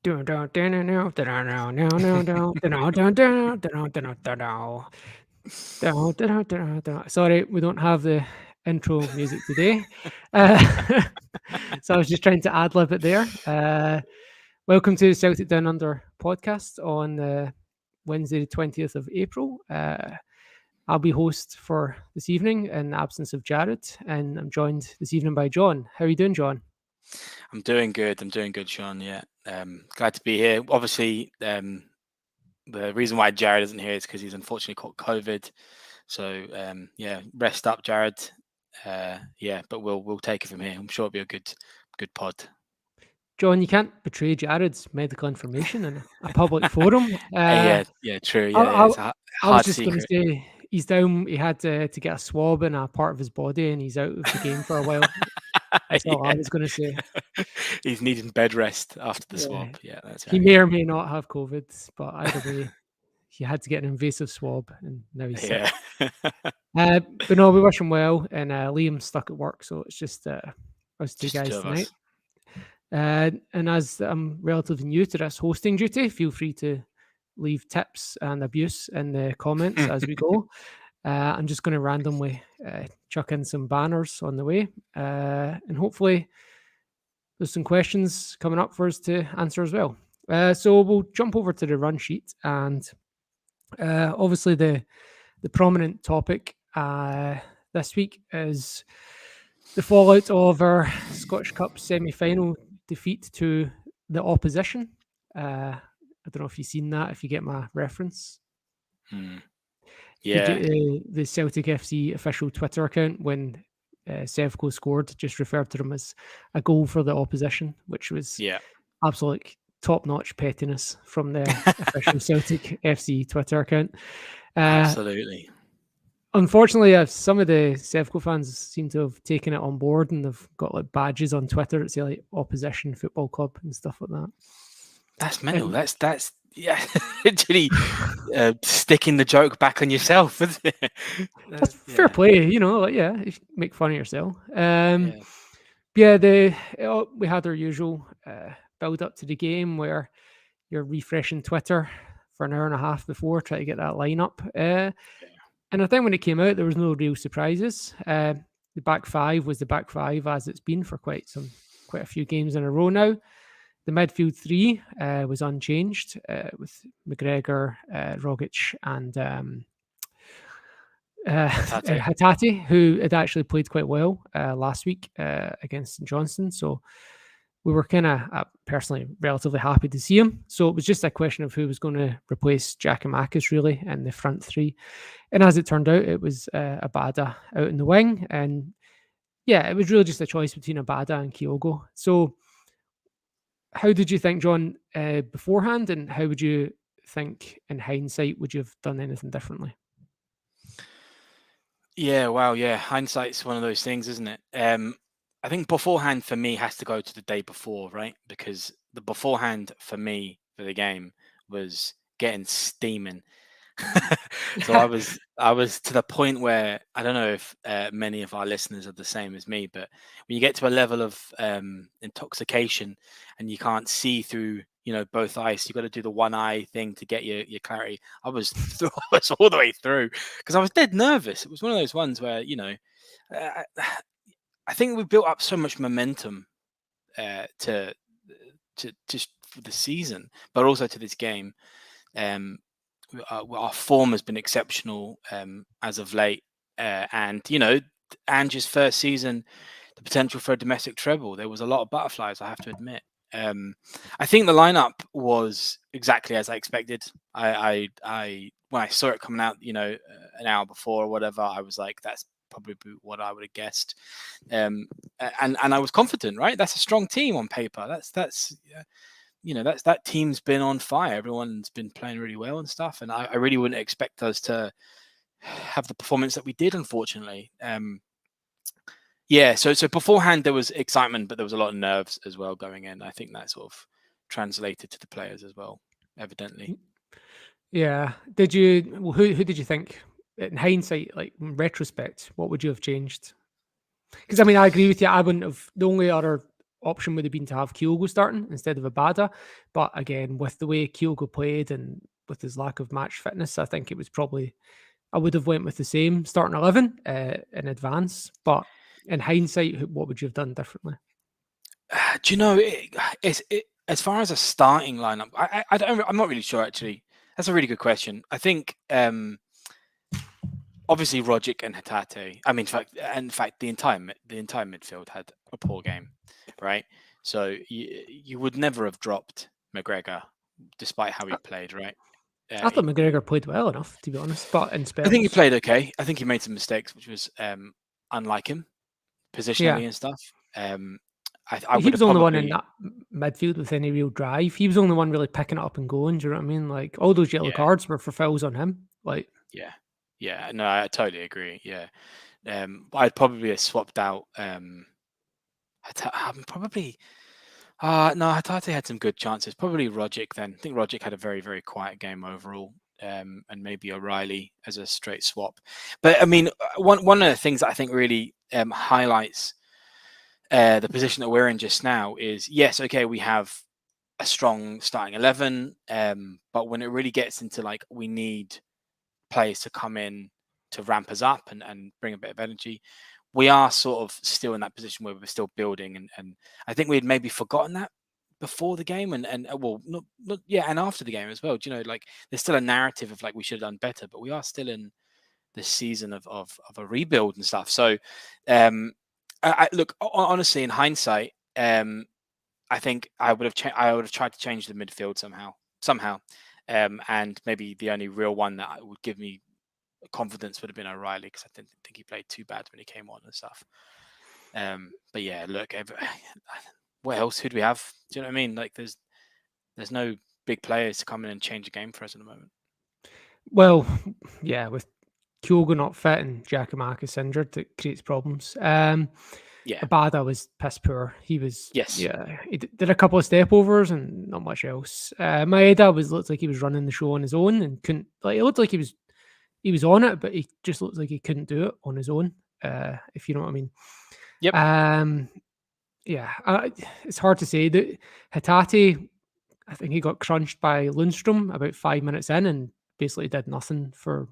Sorry, we don't have the intro music today. Uh, so I was just trying to ad lib it there. Welcome to the Celtic Down Under podcast on Wednesday, the 20th of April. I'll be host for this evening in the absence of Jared, and I'm joined this evening by John. How are you doing, John? I'm doing good, Sean. Yeah, glad to be here. Obviously, the reason why Jared isn't here is because he's unfortunately caught COVID. So yeah, rest up, Jared. Yeah, but we'll take it from here. I'm sure it'll be a good pod. John, you can't betray Jared's medical information in a public forum. Yeah, true. Yeah, I, it's a I was hard just going to secret. say he's down. He had to get a swab in a part of his body, and he's out of the game for a while. That's all I was going to say. He's needing bed rest after the Yeah. swab. Yeah, that's right. He may or may not have COVID, but either way, he had to get an invasive swab, and now he's sick. But no, we wish him well, and Liam's stuck at work, so it's just us two guys tonight. And as I'm relatively new to this hosting duty, feel free to leave tips and abuse in the comments as we go. I'm just going to randomly chuck in some banners on the way, and hopefully there's some questions coming up for us to answer as well. So we'll jump over to the run sheet, and obviously the prominent topic this week is the fallout of our Scottish Cup semi-final defeat to the opposition. I don't know if you've seen that, if you get my reference. Yeah. The Celtic FC official Twitter account, when Sevco scored, just referred to them as a goal for the opposition, which was absolute top-notch pettiness from the official Celtic FC Twitter account. Absolutely. Unfortunately, some of the Sevco fans seem to have taken it on board, and they've got like badges on Twitter that say like opposition football club and stuff like that. That's mental. That's yeah, literally sticking the joke back on yourself, isn't it? That's fair play, you know. Like, yeah, you make fun of yourself. We had our usual build up to the game where you're refreshing Twitter for an hour and a half before, try to get that lineup. And I think when it came out, there was no real surprises. The back five was the back five as it's been for quite a few games in a row now. The midfield three was unchanged with McGregor, Rogic, and Hatate, who had actually played quite well last week against St Johnstone. So we were kind of personally relatively happy to see him. So it was just a question of who was going to replace Giakoumakis really in the front three. And as it turned out, it was Abada out in the wing. And yeah, it was really just a choice between Abada and Kyogo. So how did you think, John, beforehand, and how would you think in hindsight, would you have done anything differently? Yeah, wow, yeah. Hindsight's one of those things, isn't it? I think beforehand for me has to go to the day before, right? Because the beforehand for me for the game was getting steaming. So I was to the point where I don't know if many of our listeners are the same as me, but when you get to a level of intoxication and you can't see through, both eyes, you've got to do the one eye thing to get your clarity. I was all the way through because I was dead nervous. It was one of those ones where I think we built up so much momentum to just for the season, but also to this game. Our form has been exceptional as of late, and Ange's first season, the potential for a domestic treble. There was a lot of butterflies, I have to admit. I think the lineup was exactly as I expected. I when I saw it coming out, an hour before or whatever, I was like, that's probably what I would have guessed. And I was confident, right? That's a strong team on paper. That team's been on fire. Everyone's been playing really well and stuff. And I really wouldn't expect us to have the performance that we did, unfortunately. So beforehand there was excitement, but there was a lot of nerves as well going in. I think that sort of translated to the players as well, evidently. Yeah. Who did you think, in hindsight, like in retrospect, what would you have changed? Because I mean, I agree with you. I wouldn't have. The only other option would have been to have Kyogo starting instead of Abada. But again, with the way Kyogo played and with his lack of match fitness, I think it was probably I would have went with the same starting 11 in advance. But in hindsight, what would you have done differently? Do you know as far as a starting lineup? I don't. I'm not really sure actually. That's a really good question. I think obviously Rogic and Hatate. I mean, in fact, the entire midfield had a poor game, right? So you would never have dropped McGregor, despite how he played, right? I thought McGregor played well enough, to be honest, but in spells. I think he played okay. I think he made some mistakes, which was unlike him, positionally and stuff. He was the only one in that midfield with any real drive. He was the only one really picking it up and going. Do you know what I mean? Like all those yellow cards were for fouls on him. Like yeah. No, I totally agree. Yeah, I'd probably have swapped out. Probably. No, Hatate had some good chances. Probably Rogic then. I think Rogic had a very, very quiet game overall. And maybe O'Reilly as a straight swap. But I mean, one of the things that I think really highlights the position that we're in just now is, yes, okay, we have a strong starting 11, but when it really gets into like we need players to come in to ramp us up and bring a bit of energy, we are sort of still in that position where we're still building, and I think we had maybe forgotten that before the game and well, not and after the game as well. Do you know, like there's still a narrative of like we should have done better, but we are still in this season of a rebuild and stuff. So I look, honestly, in hindsight, I think I would have tried to change the midfield somehow, and maybe the only real one that would give me confidence would have been O'Reilly, because I didn't think he played too bad when he came on and stuff. But yeah, look, what else? Who do we have? Do you know what I mean? Like, there's no big players to come in and change the game for us at the moment. Well, yeah, with Kyogo not fit and Giacomakis injured, it creates problems. Abada was piss poor. He was, he did a couple of step overs and not much else. Maeda looked like he was running the show on his own and couldn't. Like it looked like he was on it, but he just looked like he couldn't do it on his own. If you know what I mean. Yep. It's hard to say. That Hatate, I think he got crunched by Lundstrom about 5 minutes in and basically did nothing for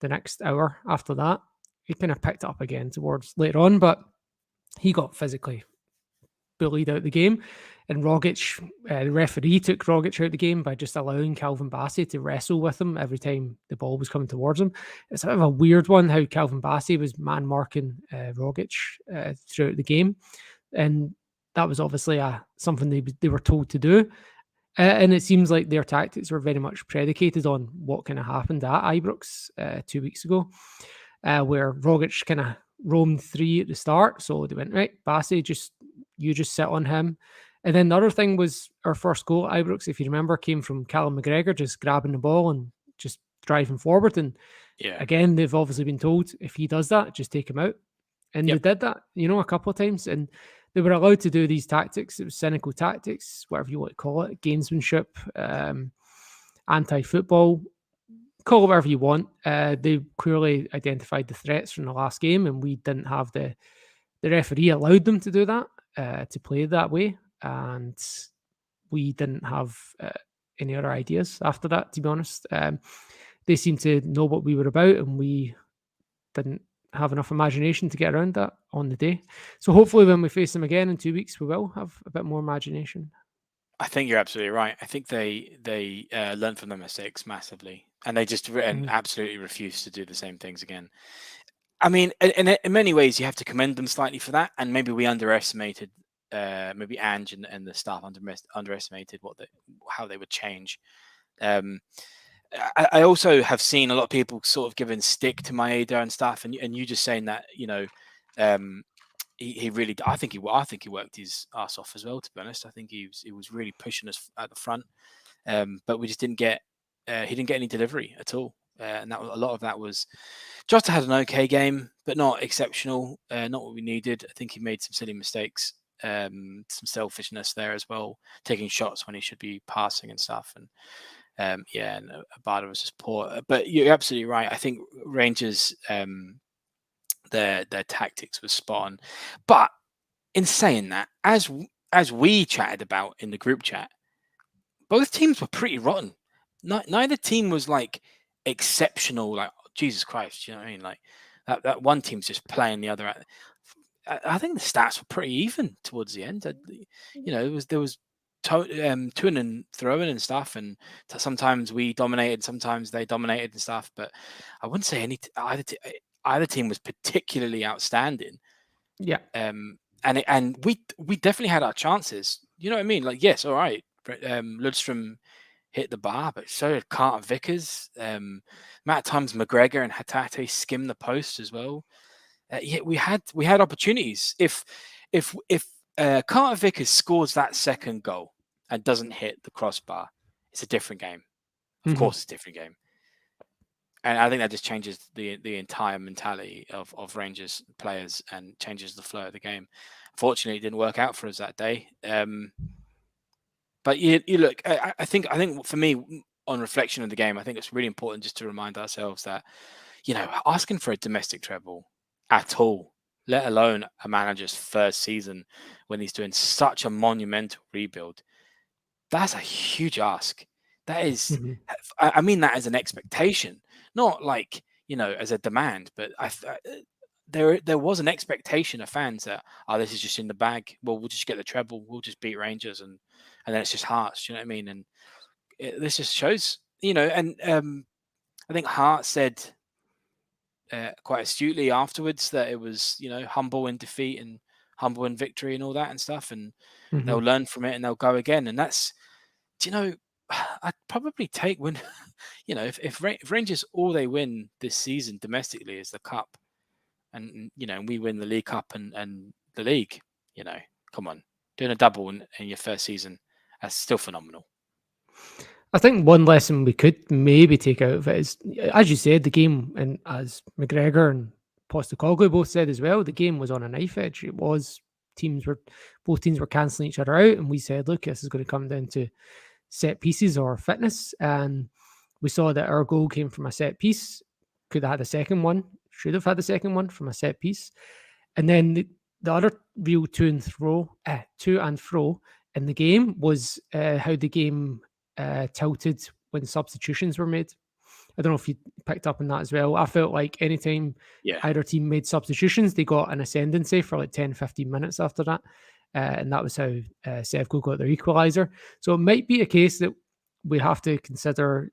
the next hour after that. He kind of picked it up again towards later on, but he got physically bullied out the game. And Rogic, the referee took Rogic out the game by just allowing Calvin Bassey to wrestle with him every time the ball was coming towards him. It's sort of a weird one how Calvin Bassey was man marking Rogic throughout the game. And that was obviously something they were told to do. And it seems like their tactics were very much predicated on what kind of happened at Ibrox 2 weeks ago, where Rogic kind of roamed three at the start. So they went, right, Bassey, you just sit on him. And then the other thing was our first goal at Ibrox, if you remember, came from Callum McGregor just grabbing the ball and just driving forward. And again, they've obviously been told if he does that, just take him out. And they did that, a couple of times. And they were allowed to do these tactics. It was cynical tactics, whatever you want to call it, gamesmanship, anti-football, call it whatever you want. They clearly identified the threats from the last game, and we didn't have the referee allowed them to do that, to play that way. And we didn't have any other ideas after that, to be honest. They seemed to know what we were about, and we didn't have enough imagination to get around that on the day. So hopefully when we face them again in 2 weeks, we will have a bit more imagination. I think you're absolutely right. I think they learned from their mistakes massively, and they just absolutely refused to do the same things again. I mean, in many ways, you have to commend them slightly for that, and maybe we underestimated, maybe Ange and the staff underestimated how they would change. I also have seen a lot of people sort of giving stick to Maeda and stuff, and you just saying that he really, I think he worked his ass off as well. To be honest, I think he was really pushing us at the front, but we just didn't get he didn't get any delivery at all, and a lot of that was Jota had an okay game, but not exceptional, not what we needed. I think he made some silly mistakes, some selfishness there as well, taking shots when he should be passing and stuff, and and Abada was just poor. But you're absolutely right. I think Rangers, their tactics was spot on. But in saying that, as we chatted about in the group chat, both teams were pretty rotten. Neither team was like exceptional. Like Jesus Christ, you know what I mean? Like that one team's just playing the other. I think the stats were pretty even towards the end. You know, there was to and throwing and stuff, and sometimes we dominated, sometimes they dominated and stuff. But I wouldn't say either team was particularly outstanding. Yeah. And we definitely had our chances. You know what I mean? Like, yes, all right. Ludstrom hit the bar, but so did Carter Vickers. Amount of times McGregor and Hatate skimmed the post as well. Yeah, we had opportunities. If Carter Vickers scores that second goal and doesn't hit the crossbar, it's a different game. Of course, it's a different game. And I think that just changes the entire mentality of Rangers players and changes the flow of the game. Fortunately, it didn't work out for us that day. But you look, I think for me, on reflection of the game, I think it's really important just to remind ourselves that, you know, asking for a domestic treble at all, let alone a manager's first season when he's doing such a monumental rebuild, that's a huge ask. That is, I mean that as an expectation, not like, you know, as a demand, but there was an expectation of fans that, oh, this is just in the bag. Well, we'll just get the treble. We'll just beat Rangers, and then it's just Hearts. You know what I mean? And this just shows, you know. And I think Hart said quite astutely afterwards that it was, you know, humble in defeat and humble in victory and all that and stuff, and they'll learn from it and they'll go again. And that's, do you know, I'd probably take when, you know, if Rangers all they win this season domestically is the cup, and you know, we win the League Cup and the league, you know, come on, doing a double in your first season, that's still phenomenal. I think one lesson we could maybe take out of it is, as you said, the game, and as McGregor and Postecoglou both said as well, the game was on a knife edge. It was both teams were cancelling each other out, and we said, look, this is going to come down to set pieces or fitness, and we saw that our goal came from a set piece. Could have had a second one, should have had a second one from a set piece, and then the other real to and fro in the game was how the game tilted when substitutions were made. I don't know if you picked up on that as well. I felt like anytime either team made substitutions, they got an ascendancy for like 10, 15 minutes after that. And that was how Sevco got their equaliser. So it might be a case that we have to consider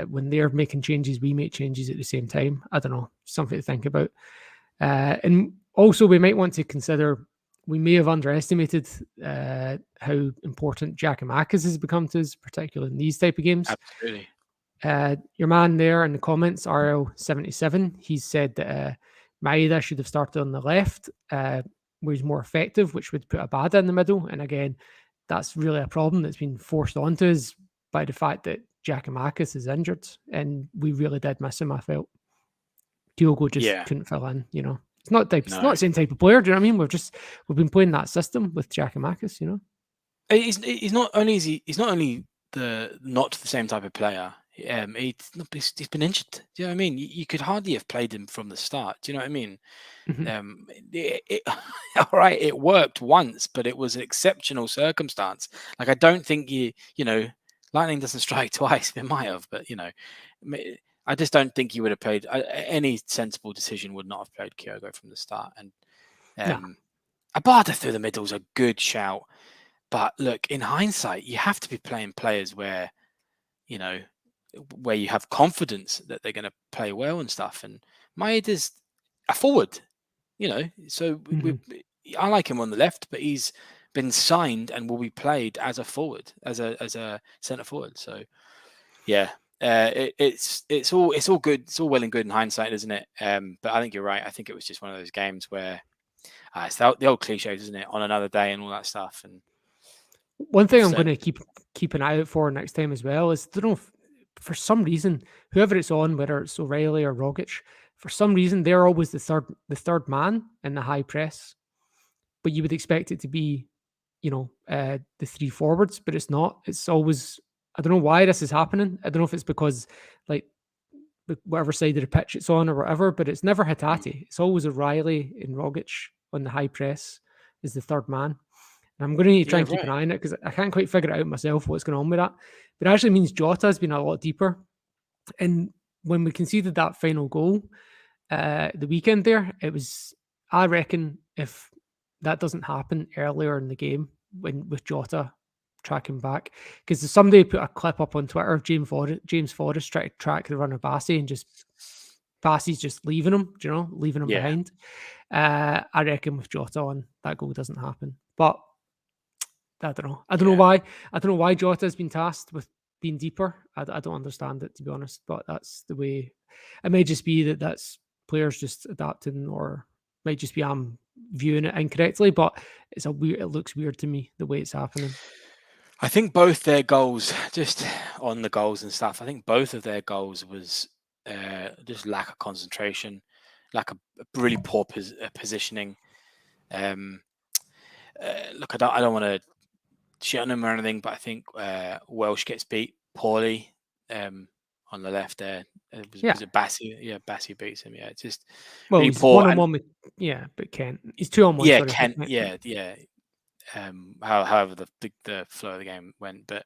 when they're making changes, we make changes at the same time. I don't know, something to think about. And also we might want to consider, we may have underestimated how important Giakoumakis has become to us, particularly in these type of games. Absolutely. Your man there in the comments, RL77, he said that Maeda should have started on the left, where he's more effective, which would put Abada in the middle. And again, that's really a problem that's been forced onto us by the fact that Giakoumakis is injured, and we really did miss him, I felt. Diogo just couldn't fill in, you know. It's not the same type of player, do you know what I mean? We've been playing that system with Giakoumakis, you know. He's not only not the same type of player. He's been injured. Do you know what I mean? You could hardly have played him from the start. Do you know what I mean? All right, it worked once, but it was an exceptional circumstance. Like, I don't think you know, lightning doesn't strike twice. It might have, but you know, I just don't think you would have played. Any sensible decision would not have played Kyogo from the start. And Abada through the middle is a good shout. But look, in hindsight, you have to be playing players where, you know, where you have confidence that they're going to play well and stuff. And Maeda's a forward, you know, so I like him on the left, but he's been signed and will be played as a forward, as a centre forward. So yeah, it's all good. It's all well and good in hindsight, isn't it? But I think you're right. I think it was just one of those games where it's the old cliches, isn't it? On another day and all that stuff. And one thing I'm going to keep an eye out for next time as well is, I don't know if, for some reason, whoever it's on, whether it's O'Reilly or Rogic, for some reason they're always the third man in the high press, but you would expect it to be, you know, the three forwards, but it's not. It's always, I don't know why this is happening. I don't know if it's because, like, whatever side of the pitch it's on or whatever, but it's never Hatate. It's always O'Reilly and Rogic on the high press. is the third man. And I'm going to need to try Yeah, and keep an right. eye on it because I can't quite figure it out myself what's going on with that. But it actually means Jota has been a lot deeper. And when we conceded that final goal the weekend there, it was, I reckon, if that doesn't happen earlier in the game when with Jota tracking back, because somebody put a clip up on Twitter of James Forrest trying to track the run of Bassey and just Bassey's just leaving him, leaving him Yeah, behind. I reckon with Jota on, that goal doesn't happen. But I don't know. I don't know yeah. why. I don't know why Jota has been tasked with being deeper. I don't understand it, to be honest. But that's the way. It may just be that that's players just adapting, or might just be I'm viewing it incorrectly. But it's a weird. It looks weird to me the way it's happening. I think both their goals, just on the goals and stuff, I think both of their goals was just lack of concentration, lack of really poor positioning. Um, Look, I don't want to shit on him or anything, but I think Welsh gets beat poorly on the left there. Yeah. Was it Bassey? Yeah, Bassey beats him. Yeah, it's just Well, really he's poor. one on And one with but Kent. He's 2-on-1. yeah, Sorry, with Kent. Kent. Yeah. However the flow of the game went, but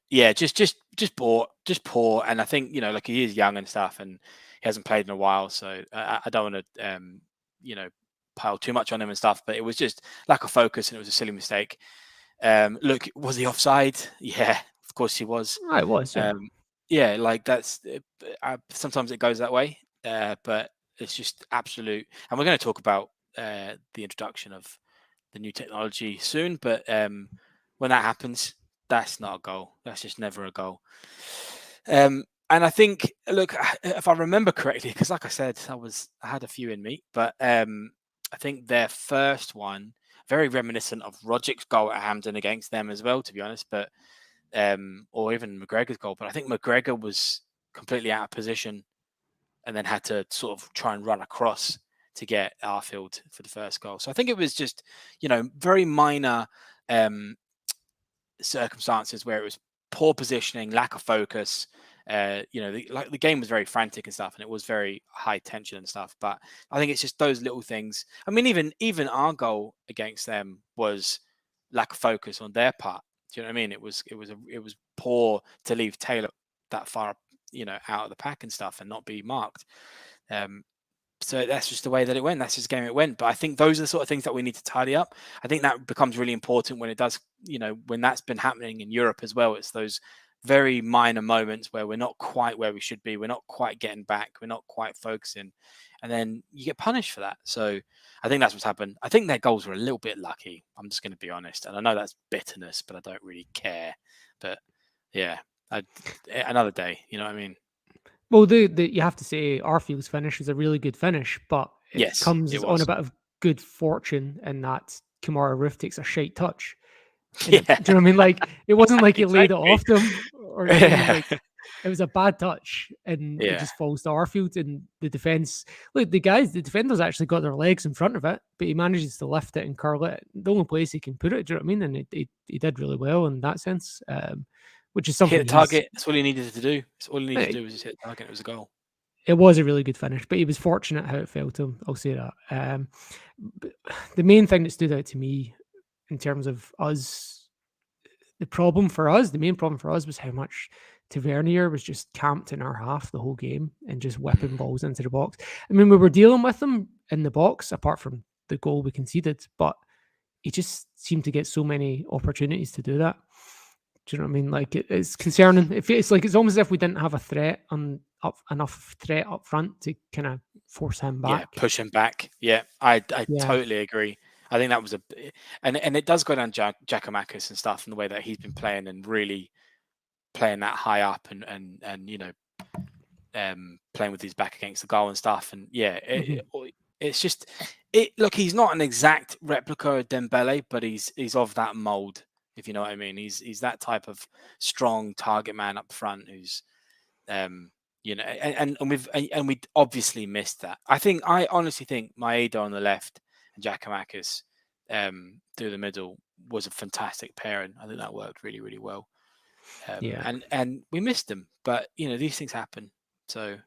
yeah, just poor, and I think like he is young and stuff, and he hasn't played in a while, so I don't want to pile too much on him and stuff, but it was just lack of focus and it was a silly mistake. Look, was he offside? Yeah, of course he was. Oh, it was. Yeah. Yeah, like that's sometimes it goes that way, but it's just absolute. And we're going to talk about the introduction of the new technology soon, but when that happens, that's not a goal. That's just never a goal. And I think, look, if I remember correctly, because like I said, I had a few in me, but I think their first one, very reminiscent of Roderick's goal at Hampden against them as well, to be honest, but or even McGregor's goal. But I think McGregor was completely out of position and then had to sort of try and run across to get Arfield for the first goal. So I think it was just, very minor circumstances where it was poor positioning, lack of focus. The game was very frantic and stuff, and it was very high tension and stuff. But I think it's just those little things. I mean, even our goal against them was lack of focus on their part. Do you know what I mean? It was poor to leave Taylor that far, out of the pack and stuff, and not be marked. So that's just the way that it went. That's just the game it went. But I think those are the sort of things that we need to tidy up. I think that becomes really important when it does, when that's been happening in Europe as well. It's those very minor moments where we're not quite where we should be. We're not quite getting back. We're not quite focusing. And then you get punished for that. So I think that's what's happened. I think their goals were a little bit lucky. I'm just going to be honest. And I know that's bitterness, but I don't really care. But yeah, another day. You know what I mean? Well, you have to say Arfield's finish was a really good finish, but it Yes, it comes on a was. bit of good fortune in that Kamara Roof takes a shite touch. And Yeah, do you know what I mean? Like, it wasn't like he laid it exactly. off them, or do you know what I mean? Like, it was a bad touch, and it Yeah. just falls to Arfield, and the defense. Look, the defenders actually got their legs in front of it, but he manages to lift it and curl it. The only place he can put it, do you know what I mean? And he did really well in that sense, which is Hit something the target. That's all he needed to do. That's all he needed to do was just hit the target. It was a goal. it was a really good finish, but he was fortunate how it fell to him. I'll say that. The main thing that stood out to me in terms of us, the main problem for us was how much Tavernier was just camped in our half the whole game and just whipping balls into the box. I mean, we were dealing with them in the box, apart from the goal we conceded, but he just seemed to get so many opportunities to do that. Do you know what I mean? Like it's concerning. It's like it's almost as if we didn't have a threat enough threat up front to kind of force him Yeah, back. push him back. Yeah, I Yeah. totally agree. I think that was and it does go down Giacomakis and stuff, and the way that he's been playing and really playing that high up and playing with his back against the goal and stuff. And yeah, it's just Look, he's not an exact replica of Dembele, but he's of that mold, if you know what I mean. He's that type of strong target man up front who's and we obviously missed that. I honestly think Maeda on the left and Giacomakis through the middle was a fantastic pairing. I think that worked really, really well. Yeah. And we missed them, but these things happen. So,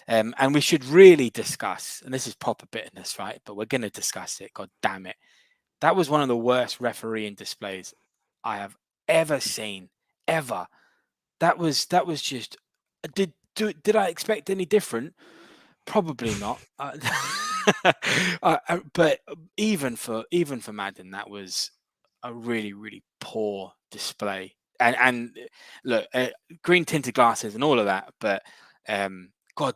and we should really discuss, and this is proper bitterness, right? But we're going to discuss it. God damn it! That was one of the worst refereeing displays I have ever seen, ever. That was just. Did I expect any different? Probably not. But even for Madden, that was a really really poor display. And look, green tinted glasses and all of that, but God,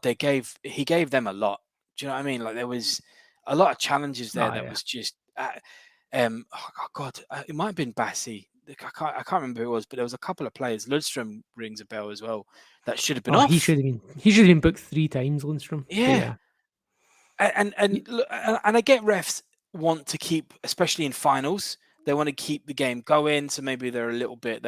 he gave them a lot. Do you know what I mean? Like there was a lot of challenges there Oh that yeah. was just oh God, it might have been Bassi. I can't remember who it was, but there was a couple of players. Ludstrom rings a bell as well. That should have been Oh, he off. should have been. He should have been booked 3 times, Lindstrom. But Yeah, yeah, and I get refs want to keep, especially in finals, they want to keep the game going. So maybe they're a little bit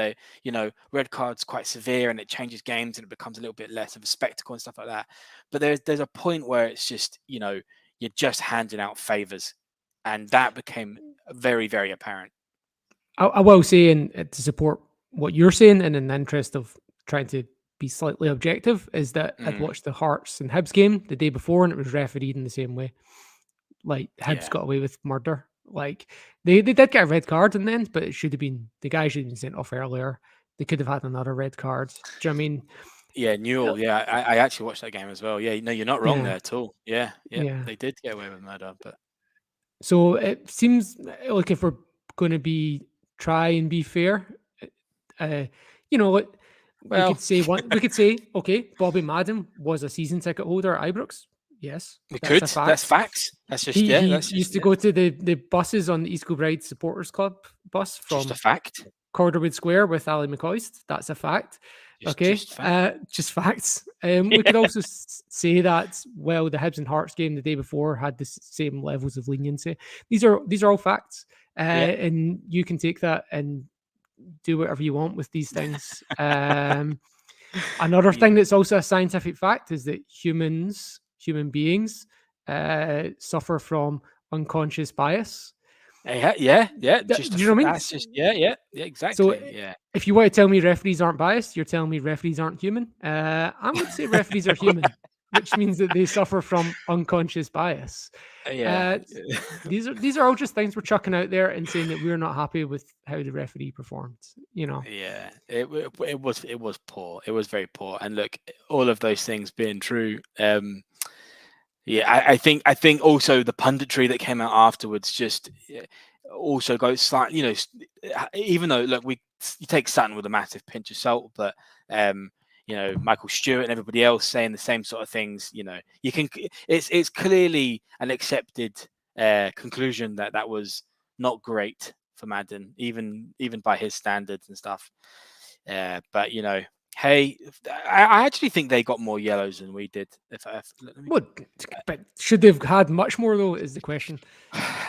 red cards quite severe, and it changes games, and it becomes a little bit less of a spectacle and stuff like that. But there's a point where it's just you're just handing out favors, and that became very very apparent. I will say, and to support what you're saying, and in the interest of trying to be slightly objective, is that I'd Mm, watched the Hearts and Hibs game the day before, and it was refereed in the same way. Like Hibs yeah, got away with murder. Like they did get a red card in the end, but it should have been the guy should have been sent off earlier. They could have had another red card. Do you know what I mean? yeah, Uh, Newell. Yeah, I actually watched that game as well. Yeah, no, you're not wrong Yeah, there at all. Yeah, yeah, yeah. they did get away with murder, but So it seems like if we're going to try and be fair, uh, you know, what we well, could say one. We could say, okay, Bobby Madden was a season ticket holder at Ibrox. Yes, we that's could. a That's fact. facts. That's just He yeah. he That's just used to yeah. go to the buses on the East Kilbride Supporters Club bus Just a from fact. Corderwood Square with Ali McCoist. That's a fact. Okay, Just fact. just facts. We could also say that well, the Hibs and Hearts game the day before had the same levels of leniency. These are all facts, Yeah. and you can take that and do whatever you want with these things. Another Yeah. thing that's also a scientific fact is that human beings, suffer from unconscious bias. Yeah. Yeah. Do you know what I mean? That's just yeah. Yeah. Yeah. So Exactly. Yeah. if you want to tell me referees aren't biased, you're telling me referees aren't human. I would say referees are human, which means that they suffer from unconscious bias. Yeah. Uh, these are all just things we're chucking out there and saying that we're not happy with how the referee performed. You know, Yeah. It was poor. It was very poor. And look, all of those things being true. Yeah, I think also the punditry that came out afterwards just also goes slightly, even though look, you take Sutton with a massive pinch of salt, but Michael Stewart and everybody else saying the same sort of things, you can it's clearly an accepted conclusion that was not great for Madden, even by his standards and stuff. But hey, I actually think they got more yellows than we did. Let me, what? But should they've had much more though? Is the question.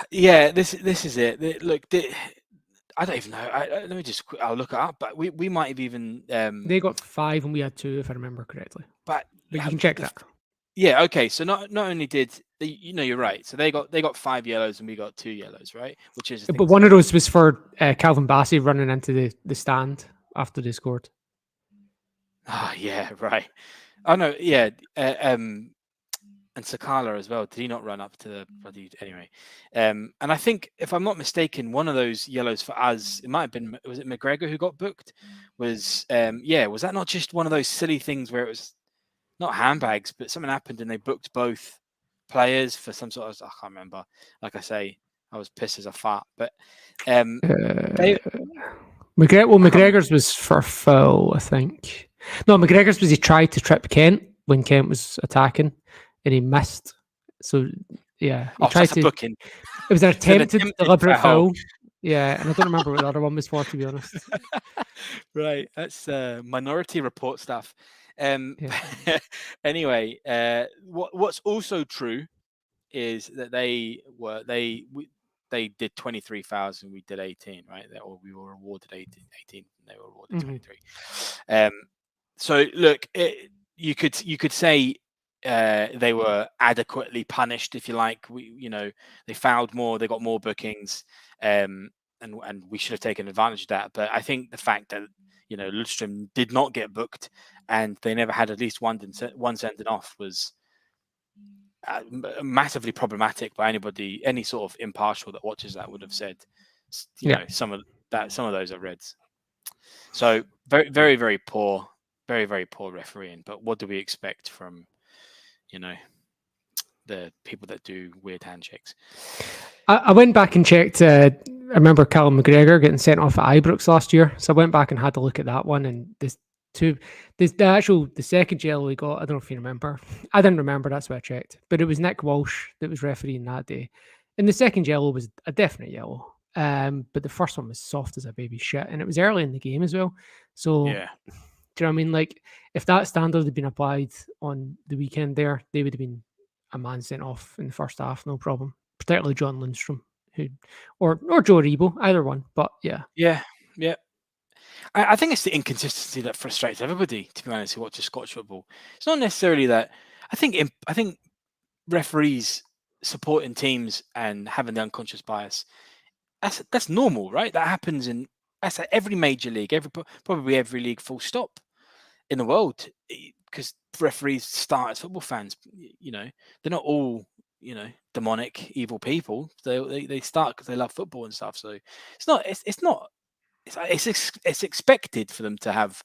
yeah, this is it. Look, I don't even know. Let me just. I'll look it up. But we might have even. They got 5 and we had 2, if I remember correctly. But But you can check that. yeah, okay. So not only did you're right. So they got 5 yellows and we got 2 yellows, right? Which is the thing But to one of note. those was for Calvin Bassey running into the stand after they scored. Ah, yeah, right. Oh no, yeah. And Sakala as well. Did he not run up to the bloody anyway? And I think, if I'm not mistaken, one of those yellows for us, it might have been, was it McGregor who got booked? Was was that not just one of those silly things where it was not handbags, but something happened and they booked both players for some sort of, I can't remember. Like I say, I was pissed as a fart, but they I can't remember. McGregor's was for foul, I think. No, McGregor's was he tried to trip Kent when Kent was attacking, and he missed. So yeah, he Oh, so tried that's a to. booking. It was an It's an attempted attempted deliberate foul. foul. Yeah, and I don't remember what the other one was for, to be honest. Right, that's Minority Report stuff. Yeah. Anyway, what's also true is that they did 23 fouls and we did 18, right? Or we were awarded 18 and they were awarded Mm-hmm. 23. So look, you could say they were adequately punished, if you like. They fouled more, they got more bookings, and we should have taken advantage of that. But I think the fact that Ludstrom did not get booked and they never had at least one sending off was massively problematic by anybody, any sort of impartial that watches that would have said, some of those are reds. So very, very, very poor, very, very poor refereeing. But what do we expect from, the people that do weird handshakes? I went back and checked. I remember Callum McGregor getting sent off at Ibrox last year, so I went back and had a look at that one. And the second yellow he got, I don't know if you remember. I didn't remember. That's why I checked. But it was Nick Walsh that was refereeing that day, and the second yellow was a definite yellow. But the first one was soft as a baby shit, and it was early in the game as well. So, Yeah. do you know what I mean? Like, if that standard had been applied on the weekend there, they would have been a man sent off in the first half, no problem. Particularly John Lundstrom, or Joe Rebo, either one. But yeah. Yeah. I think it's the inconsistency that frustrates everybody, to be honest, who watches Scottish football. It's not necessarily that. I think referees supporting teams and having the unconscious bias, that's normal, right? That happens that's at every major league, probably every league, full stop, in the world, because referees start as football fans. They're not all demonic, evil people. They start because they love football and stuff. So it's expected for them to have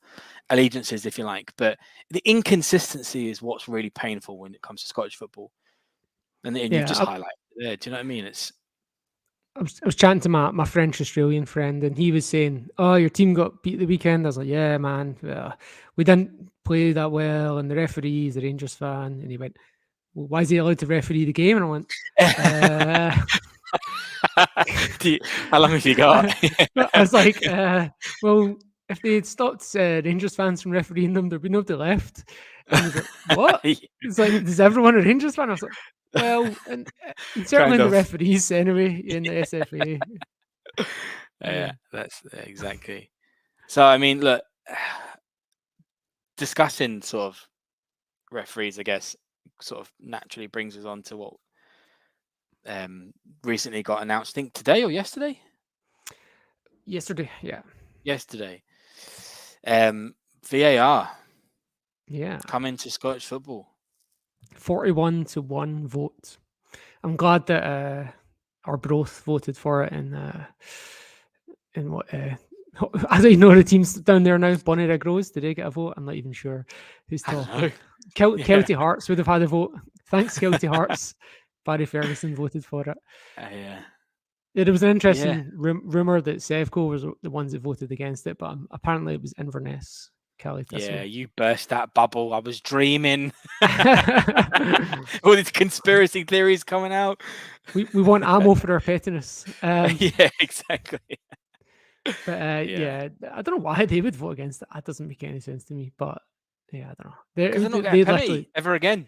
allegiances, if you like, but the inconsistency is what's really painful when it comes to Scottish football. And you've just highlighted it there. Do you know what I mean? I was chatting to my French Australian friend, and he was saying, "Oh, your team got beat the weekend." I was like, "Yeah, man, we didn't play that well, and the referee's a Rangers fan." And he went, "Well, why is he allowed to referee the game?" And I went, "How long have you got?" I was like, "Well, if they had stopped Rangers fans from refereeing them, there'd be nobody left." And he's like, "What?" It's like, "Is everyone a Rangers fan?" I was like, "Well, and certainly in the referees anyway, in the SFA." Yeah, that's exactly. So I mean, look, discussing sort of referees, I guess, sort of naturally brings us on to what recently got announced. I think today or yesterday. Yesterday, yeah. Yesterday. VAR. Yeah. Coming to Scottish football. 41-1 vote. I'm glad that Arbroath voted for it in what I don't know the teams down there now. Bonnyrigg Rose, did they get a vote? I'm not even sure who's top. Kelty Hearts would have had a vote. Thanks, Kelty Hearts. Barry Ferguson voted for it. Yeah. There was an interesting rumor that Sevco was the ones that voted against it, but apparently it was Inverness. Kelly, yeah, you burst that bubble. I was dreaming. All these conspiracy theories coming out. We want ammo for our pettiness. Yeah, exactly. But yeah, I don't know why they would vote against it. That doesn't make any sense to me. But yeah, I don't know. Because they're not getting a penny ever again.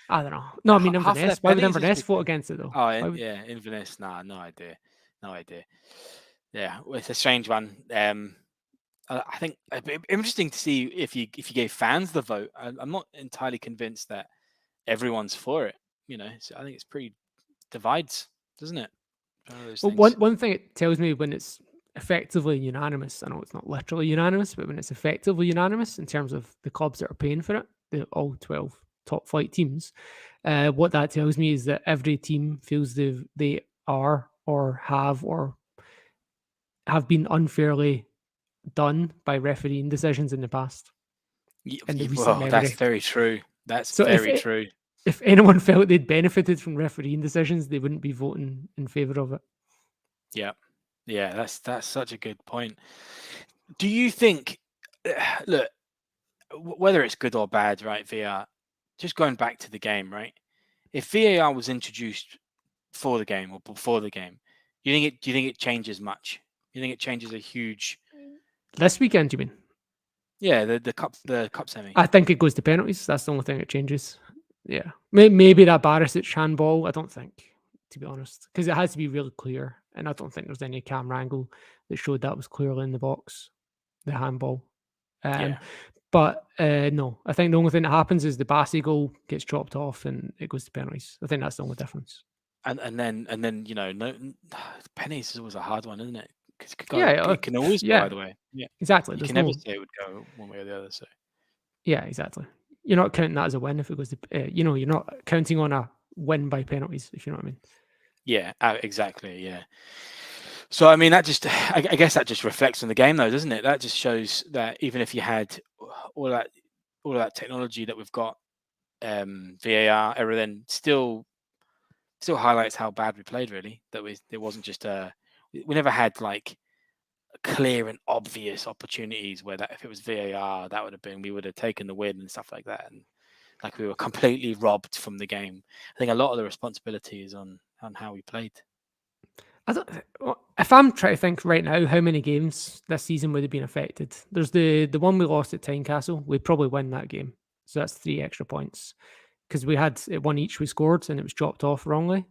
I don't know. No, I mean Inverness. Why would Inverness vote against it though? Oh, yeah, Inverness. Nah, no idea. Yeah, it's a strange one. I think it'd be interesting to see if you gave fans the vote. I'm not entirely convinced that everyone's for it. So I think it's pretty divides, doesn't it? Well, one thing it tells me when it's effectively unanimous. I know it's not literally unanimous, but when it's effectively unanimous in terms of the clubs that are paying for it, all 12 top flight teams, what that tells me is that every team feels they are or have been unfairly done by refereeing decisions in the past. Well, that's very true. That's very true. If anyone felt they'd benefited from refereeing decisions, they wouldn't be voting in favour of it. Yeah, that's such a good point. Do you think, look, whether it's good or bad, right? VAR, just going back to the game, right? If VAR was introduced for the game or before the game, do you think it changes much? Do you think it changes a huge? This weekend, you mean? Yeah, the cup semi. I think it goes to penalties. That's the only thing that changes. Yeah, maybe that Barisic handball. I don't think, to be honest, because it has to be really clear, and I don't think there's any camera angle that showed that was clearly in the box, the handball. But no, I think the only thing that happens is the Bassey goal gets chopped off and it goes to penalties. I think that's the only difference. And then no penalties is always a hard one, isn't it? Because it can always go either way. Yeah, exactly. You can never say it would go one way or the other. So yeah, exactly. you're not counting that as a win if it goes to, you're not counting on a win by penalties, if you know what I mean. Yeah, exactly. Yeah. So I mean, that just I guess that just reflects on the game, though, doesn't it? That just shows that even if you had all that all of that technology that we've got, VAR, everything, still highlights how bad we played. Really, that there wasn't just we never had like clear and obvious opportunities where that if it was VAR, that would have been we would have taken the win and stuff like that. And like we were completely robbed from the game. I think a lot of the responsibility is on how we played. I don't. If I'm trying to think right now, how many games this season would have been affected? There's the one we lost at Tynecastle. We'd probably win that game, so that's 3 extra points because we had one each we scored and it was dropped off wrongly.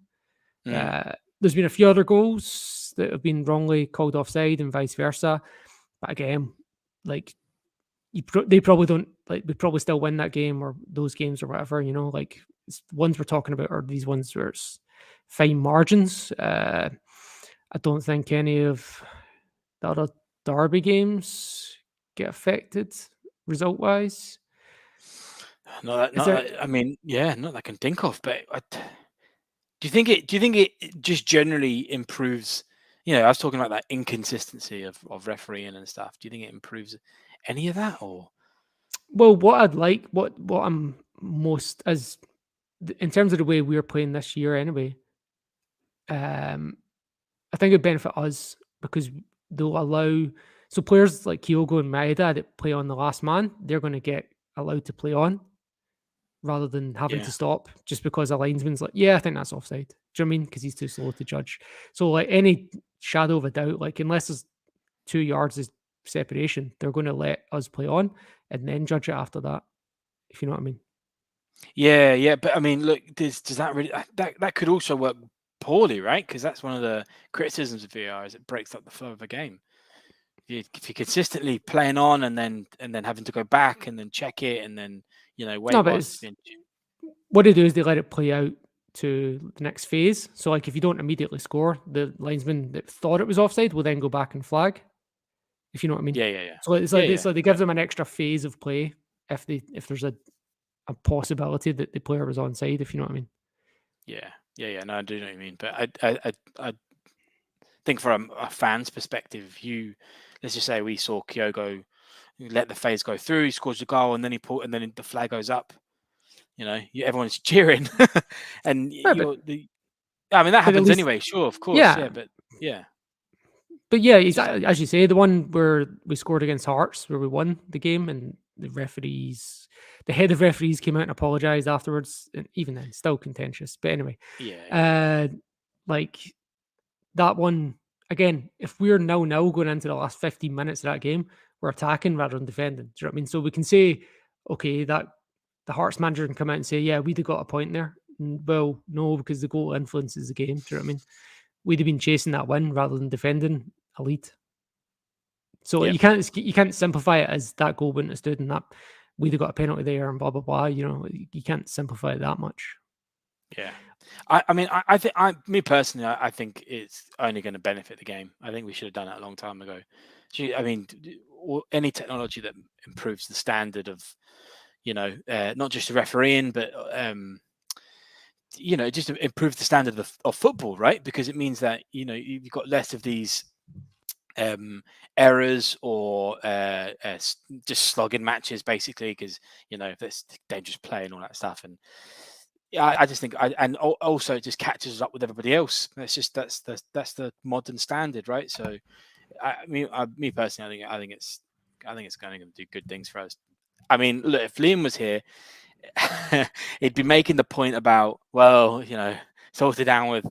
Mm. There's been a few other goals that have been wrongly called offside and vice versa. But again, like they probably don't like. We probably still win that game or those games or whatever. Like ones we're talking about are these ones where it's fine margins. I don't think any of the other derby games get affected result wise. Is there? I mean, yeah, not that I can think of. But do you think it? Do you think it just generally improves? I was talking about that inconsistency of refereeing and stuff. Do you think it improves any of that, or? Well, what I'd like, what I'm most as in terms of the way we're playing this year, anyway. I think it'd benefit us because they'll allow players like Kyogo and Maeda that play on the last man, they're going to get allowed to play on rather than having Yeah. to stop just because a linesman's like, yeah, I think that's offside. Do you know what I mean? Because he's too slow to judge. So like any shadow of a doubt, like unless there's 2 yards of separation, they're going to let us play on and then judge it after that. If you know what I mean. Yeah, yeah, but I mean, look, does that really that could also work poorly, right? Because that's one of the criticisms of VAR is it breaks up the flow of a game. If you're consistently playing on and then having to go back and then check it and then wait No, but whilst it's it's being. what they do is they let it play out to the next phase. So, like, if you don't immediately score, the linesman that thought it was offside will then go back and flag. If you know what I mean. Yeah, yeah, yeah, So it's yeah, like yeah. they give them an extra phase of play if there's a possibility that the player was onside. If you know what I mean. Yeah, yeah, yeah. No, I do know what you mean, but I think from a fan's perspective, let's just say we saw Kyogo let the phase go through, he scores a goal, and then and then the flag goes up. Everyone's cheering, and Yeah, but I mean that at happens least anyway. Sure, of course, yeah, yeah, but yeah, yeah, it's just exactly as you say, the one where we scored against Hearts, where we won the game, and the head of referees came out and apologized afterwards, and even then, still contentious. But anyway, yeah, yeah, uh, like that one again, if we're 0-0 going into the last 15 minutes of that game, we're attacking rather than defending. Do you know what I mean? So we can say, okay, that the Hearts manager can come out and say, yeah, we'd have got a point there. Well, no, because the goal influences the game. Do you know what I mean? We'd have been chasing that win rather than defending a lead. So yeah, you can't simplify it as that goal wouldn't have stood and that we'd have got a penalty there and blah blah blah. You can't simplify it that much. yeah. I mean, I think me personally, I think it's only going to benefit the game. I think we should have done it a long time ago. I mean, any technology that improves the standard of, not just the refereeing, but just improve the standard of football, right? Because it means that you've got less of these errors or just slogging matches, basically, because there's dangerous play and all that stuff. And yeah, I just think, and also it just catches us up with everybody else. That's the modern standard, right? So, me personally, I think it's going to do good things for us. I mean, look, if Liam was here, he'd be making the point about, well, sorted down with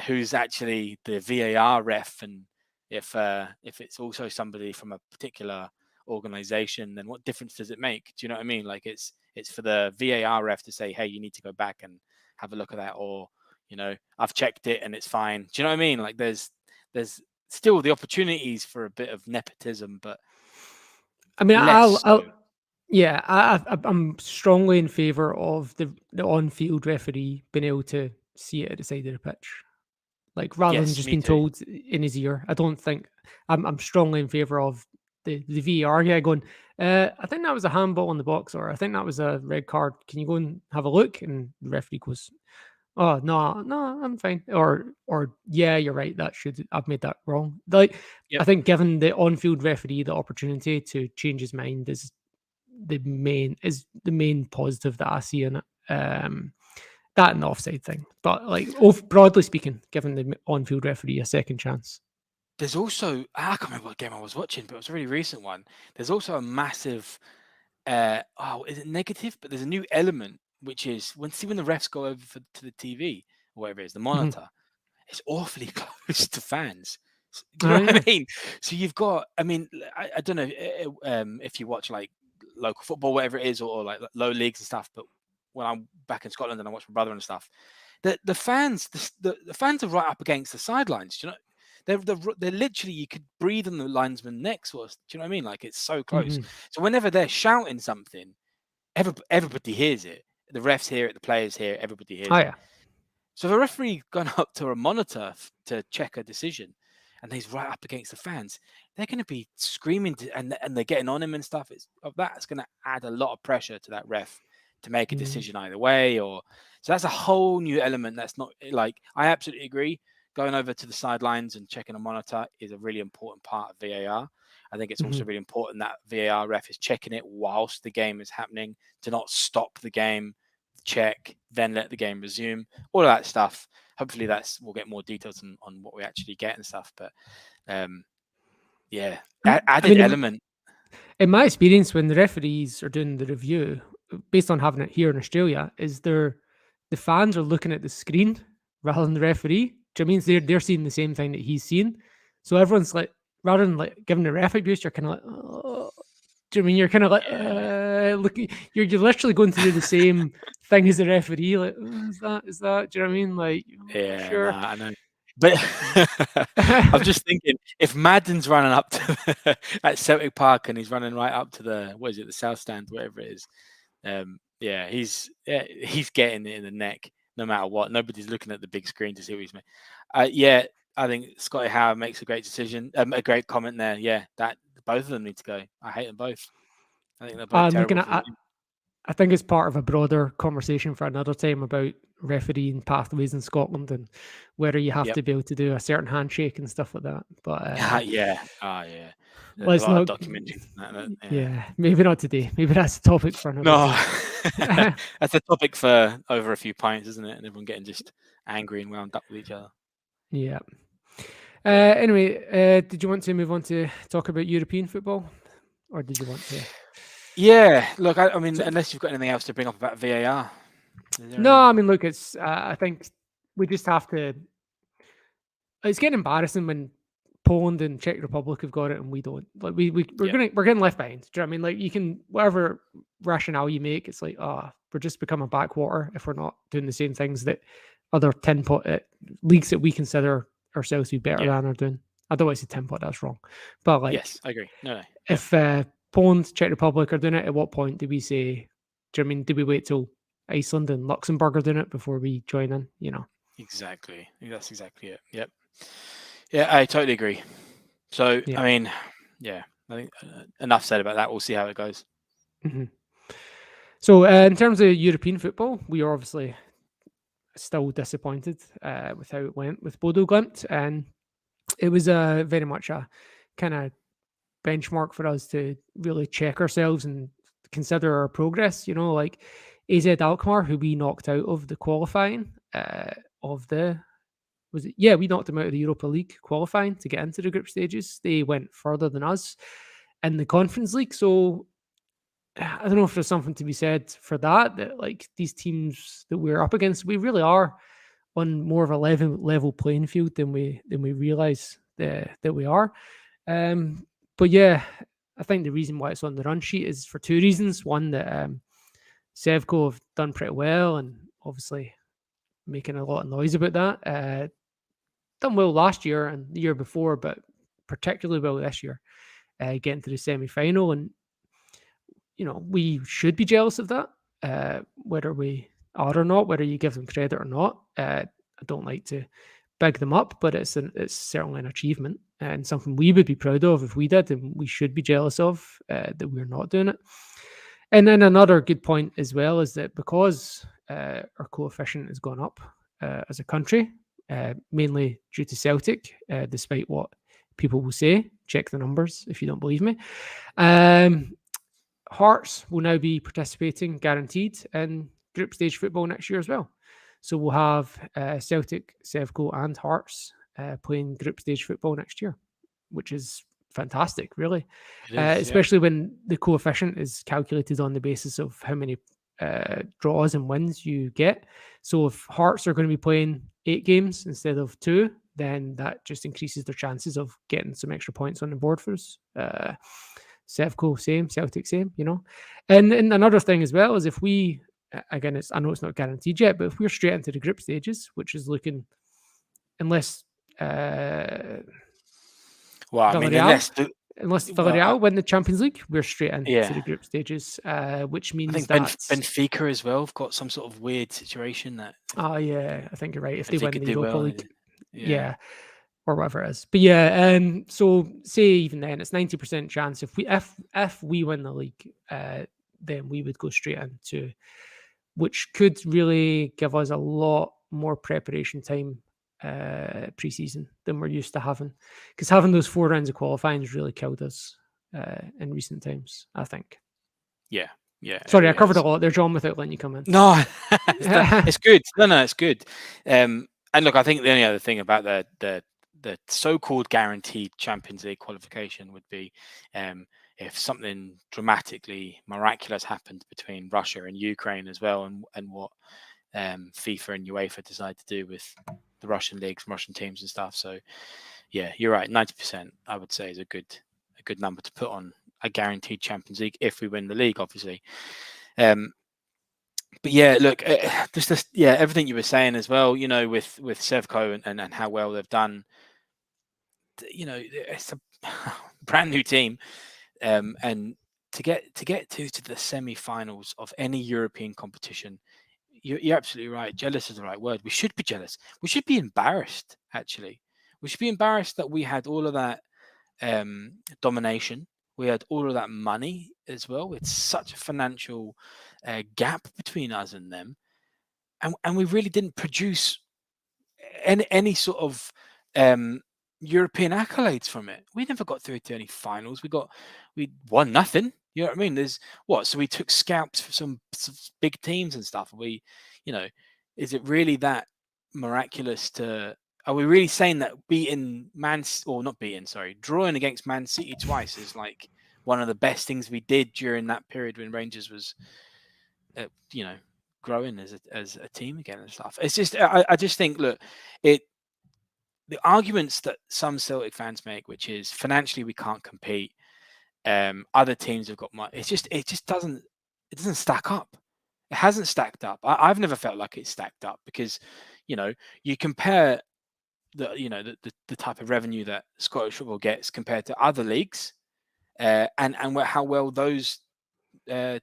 who's actually the VAR ref, and if it's also somebody from a particular organization, then what difference does it make? Do you know what I mean? Like it's for the VAR ref to say, hey, you need to go back and have a look at that, or I've checked it and it's fine. Do you know what I mean? Like there's still the opportunities for a bit of nepotism, but I mean, less so. Yeah, I'm strongly in favour of the on-field referee being able to see it at the side of the pitch, like rather than Yes, just me being too. told in his ear. I don't think I'm strongly in favour of the VAR guy going, I think that was a handball on the box, or I think that was a red card. Can you go and have a look? And the referee goes, oh no, no, I'm fine. Or yeah, you're right. I've made that wrong. Like I Yep. think giving the on-field referee the opportunity to change his mind is the main positive that I see in it. That and the offside thing, but like broadly speaking, giving the on-field referee a second chance. There's also, I can't remember what game I was watching, but it was a really recent one. There's also a massive, is it negative? But there's a new element, which is when the refs go over to the TV or whatever it is, the Mm-hmm. monitor, it's awfully close to fans. Do you Oh know what yeah. I mean? So you've got, I mean, I don't know if you watch like local football, whatever it is, or like low leagues and stuff. But when I'm back in Scotland and I watch my brother and stuff, the fans, the fans are right up against the sidelines. Do you know? They're literally, you could breathe on the linesman next to us. Do you know what I mean? Like it's so close. Mm-hmm. So whenever they're shouting something, everybody hears it. The refs hear it, the players hear it, everybody Oh hears it. yeah. So if a referee gone up to a monitor to check a decision, and he's right up against the fans, they're going to be screaming and they're getting on him and stuff. That's going to add a lot of pressure to that ref to make a Mm-hmm. decision either way. Or so that's a whole new element. That's not like, I absolutely agree. Going over to the sidelines and checking a monitor is a really important part of VAR. I think it's Mm-hmm. also really important that VAR ref is checking it whilst the game is happening, to not stop the game, check, then let the game resume, all of that stuff. Hopefully we'll get more details on what we actually get and stuff. But yeah, I added mean, element. in my experience, when the referees are doing the review, based on having it here in Australia, is the fans are looking at the screen rather than the referee, which means they're seeing the same thing that he's seeing. So everyone's like, rather than like giving the ref abuse, you're kind of like, oh. Do you mean you're kind of like, Yeah, look, you're literally going to do the same thing as the referee? Like, is that? Do you know what I mean? Like, oh, yeah, sure. nah, I know. But I'm just thinking, if Madden's running up to at Celtic Park and he's running right up to the, what is it, the South Stand, whatever it is, he's getting it in the neck no matter what. Nobody's looking at the big screen to see what he's made. Yeah, I think Scotty Howe makes a great decision, a great comment there. Yeah, that both of them need to go. I hate them both. I think they're both I'm looking terrible for the at. game. I think it's part of a broader conversation for another time about refereeing pathways in Scotland and whether you have Yep. to be able to do a certain handshake and stuff like that. But Yeah. Yeah. There's a let's lot of not. documentaries on that. Yeah, maybe not today. Maybe that's a topic for another No, day. that's a topic for over a few pints, isn't it? And everyone getting just angry and wound up with each other. Yeah. Yeah. Anyway, did you want to move on to talk about European football, or did you want to? Yeah. Look, I mean, So, unless you've got anything else to bring up about VAR. no, I mean, look, it's. I think we just have to. It's getting embarrassing when Poland and Czech Republic have got it and we don't. Like we're getting left behind. Do you know what I mean? Like you can whatever rationale you make, it's like we're just becoming backwater if we're not doing the same things that other tin pot leagues that we consider ourselves to be better than are doing. I don't want to say tin pot, that's wrong. But like Yes, I agree. No. if Poland, Czech Republic are doing it, at what point do we say, do you know what I mean, do we wait till Iceland and Luxembourg are doing it before we join in? You know. Exactly. That's exactly it. Yep. Yeah, I totally agree. So, Yeah. I mean, yeah, I think enough said about that. We'll see how it goes. Mm-hmm. So, in terms of European football, we are obviously still disappointed with how it went with Bodo Glimt, and it was very much a kind of benchmark for us to really check ourselves and consider our progress. You know, like AZ Alkmaar, who we knocked out of the qualifying of the was it? Yeah, we knocked them out of the Europa League qualifying to get into the group stages. They went further than us in the Conference League. So I don't know if there's something to be said for that. That like these teams that we're up against, we really are on more of a level playing field than we realize that we are. But yeah, I think the reason why it's on the run sheet is for two reasons. One, that Sevco have done pretty well and obviously making a lot of noise about that. Done well last year and the year before, but particularly well this year, getting to the semi final. And, you know, we should be jealous of that, whether we are or not, whether you give them credit or not. I don't like to big them up, but it's certainly an achievement and something we would be proud of if we did, and we should be jealous of that we're not doing it. And then another good point as well is that because our coefficient has gone up as a country, mainly due to Celtic, despite what people will say. Check the numbers if you don't believe me. Hearts will now be participating, guaranteed, in group stage football next year as well. So we'll have Celtic, Sevco, and Hearts playing group stage football next year, which is fantastic, really. Especially when the coefficient is calculated on the basis of how many draws and wins you get. So if Hearts are going to be playing 8 games instead of 2, then that just increases their chances of getting some extra points on the board for us. Sevco, same. Celtic, same, And another thing as well is if we, again, I know it's not guaranteed yet, but if we're straight into the group stages, which is looking, unless well, I mean, unless Villarreal win the Champions League, we're straight into the group stages, which means I think that Benfica as well have got some sort of weird situation that. Oh yeah, I think you're right. If they win the Europa League, yeah, or whatever it is. But yeah, so say even then it's 90% chance if we win the league, then we would go straight into, which could really give us a lot more preparation time pre-season than we're used to having, because having those 4 rounds of qualifying has really killed us in recent times, I think. Yeah. Sorry, I covered a lot there, John, without letting you come in. No, it's good. No, it's good. And look, I think the only other thing about the so-called guaranteed Champions League qualification would be if something dramatically miraculous happened between Russia and Ukraine as well, and what FIFA and UEFA decide to do with the Russian leagues, Russian teams and stuff. So yeah, you're right. 90%, I would say, is a good number to put on a guaranteed Champions League if we win the league, obviously. But yeah, look, everything you were saying as well, with Sevco and how well they've done. It's a brand new team, and to get to the semi-finals of any European competition, you're absolutely right. Jealous is the right word. We should be jealous. We should be embarrassed. Actually, we should be embarrassed that we had all of that domination. We had all of that money as well. It's such a financial gap between us and them, and we really didn't produce any sort of European accolades from it. We never got through to any finals. We won nothing. You know what I mean? So we took scalps for some big teams and stuff. Is it really that miraculous are we really saying that drawing against Man City twice is like one of the best things we did during that period when Rangers was, growing as a team again and stuff? It's just, I just think, look, the arguments that some Celtic fans make, which is financially we can't compete, other teams have got money. It doesn't stack up. It hasn't stacked up. I've never felt like it's stacked up because, you compare the type of revenue that Scottish football gets compared to other leagues, and how well those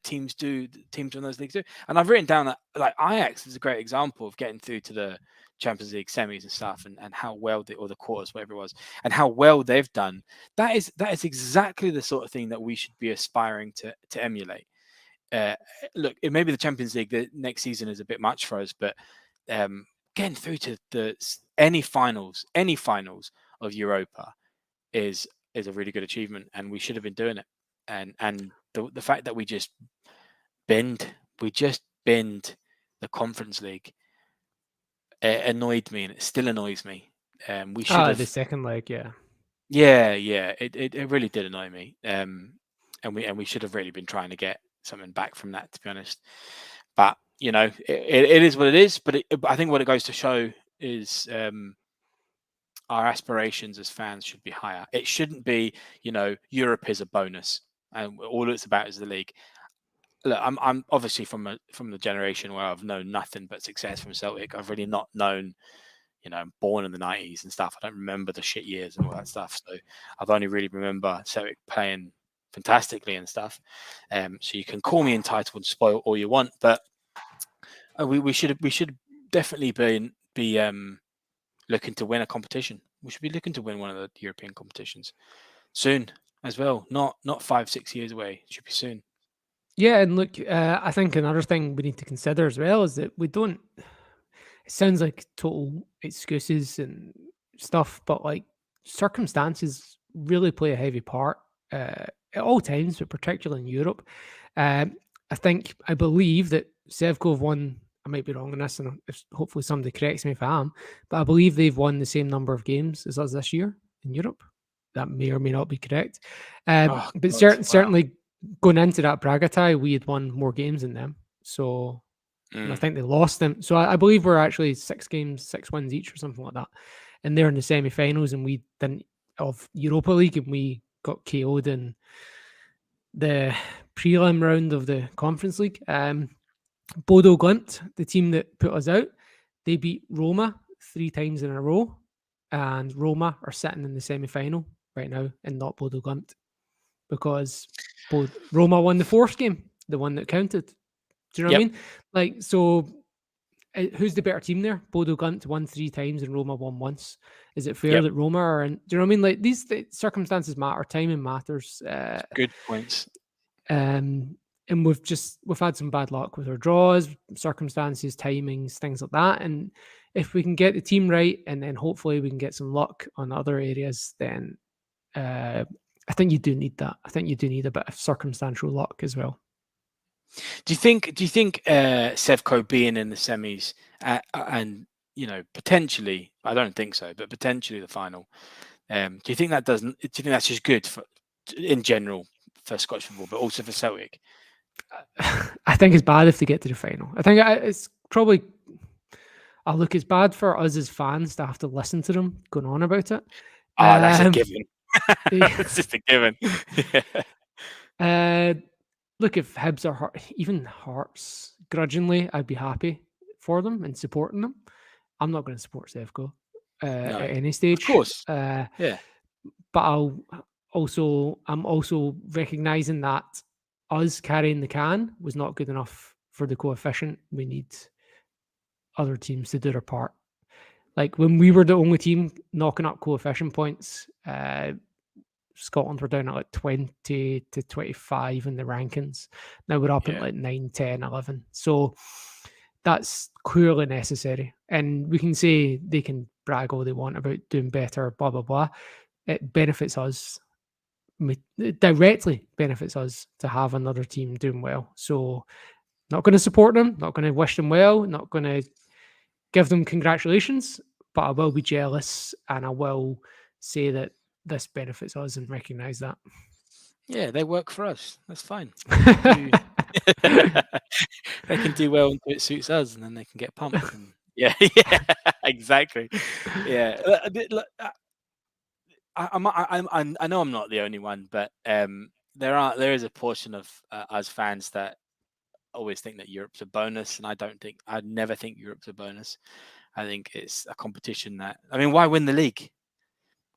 teams in those leagues do. And I've written down that like Ajax is a great example of getting through to the Champions League semis and stuff, and how well or the quarters, whatever it was, and how well they've done. That is exactly the sort of thing that we should be aspiring to emulate. Look, maybe the Champions League the next season is a bit much for us, but getting through to any finals of Europa is a really good achievement, and we should have been doing it. And the fact that we just binned the Conference League, it annoyed me, and it still annoys me. We should have the second leg, yeah, it really did annoy me. And we should have really been trying to get something back from that, to be honest. But it is what it is. But I think what it goes to show is our aspirations as fans should be higher. It shouldn't be, Europe is a bonus and all it's about is the league. Look, I'm obviously from the generation where I've known nothing but success from Celtic. I've really not known, I'm born in the 90s and stuff. I don't remember the shit years and all that stuff. So I've only really remember Celtic playing fantastically and stuff. So you can call me entitled and spoiled all you want, but we should definitely be looking to win a competition. We should be looking to win one of the European competitions soon as well. Not 5-6 years away. It should be soon. Yeah, and look, I think another thing we need to consider as well is that we don't. It sounds like total excuses and stuff, but like circumstances really play a heavy part at all times, but particularly in Europe. Um, I believe that Sevco have won. I might be wrong on this, and if, hopefully somebody corrects me if I am. But I believe they've won the same number of games as us this year in Europe. That may or may not be correct, Oh but God! Wow. certainly going into that Braga tie, we had won more games than them. So and I Mm. think they lost them. So I believe we're actually 6 games, 6 wins each, or something like that. And they're in the semi-finals, and we didn't of Europa League, and we got KO'd in the prelim round of the Conference League. Bodo Glimt, the team that put us out, they beat Roma 3 times in a row, and Roma are sitting in the semi-final right now, and not Bodo Glimt, because Roma won the fourth game, the one that counted. Do you know what I Yep. mean? Like, so who's the better team there? Bodo Glimt won 3 times and Roma won once. Is it fair Yep. that Roma are in? Do you know what I mean? Like, these circumstances matter, timing matters. Good points. And we've had some bad luck with our draws, circumstances, timings, things like that. And if we can get the team right, and then hopefully we can get some luck on other areas, then I think you do need that. I think you do need a bit of circumstantial luck as well. Do you think Sevco being in the semis and potentially, I don't think so, but potentially the final, do you think do you think that's just good for in general for Scottish football, but also for Celtic? I think it's bad if they get to the final. I think it's probably. Look, it's bad for us as fans to have to listen to them going on about it. Oh, that's a given. It's just a given. Look, if Hibs are even Hearts grudgingly, I'd be happy for them and supporting them. I'm not going to support Sevco No, at any stage. of course. Yeah. But I'm also recognizing that us carrying the can was not good enough for the coefficient. We need other teams to do their part. Like when we were the only team knocking up coefficient points, Scotland were down at like 20 to 25 in the rankings. Now we're up at like 9, 10, 11. So that's clearly necessary. And we can say they can brag all they want about doing better, blah, blah, blah. It benefits us. It directly benefits us to have another team doing well. So not going to support them, not going to wish them well, not going to give them congratulations, but I will be jealous and I will say that this benefits us and recognize that. Yeah, they work for us. That's fine. They can do well until it suits us, and then they can get pumped. And yeah, exactly. Yeah, I know I'm not the only one, but there is a portion of us fans that always think that Europe's a bonus, and I'd never think Europe's a bonus. I think it's a competition that, I mean, why win the league?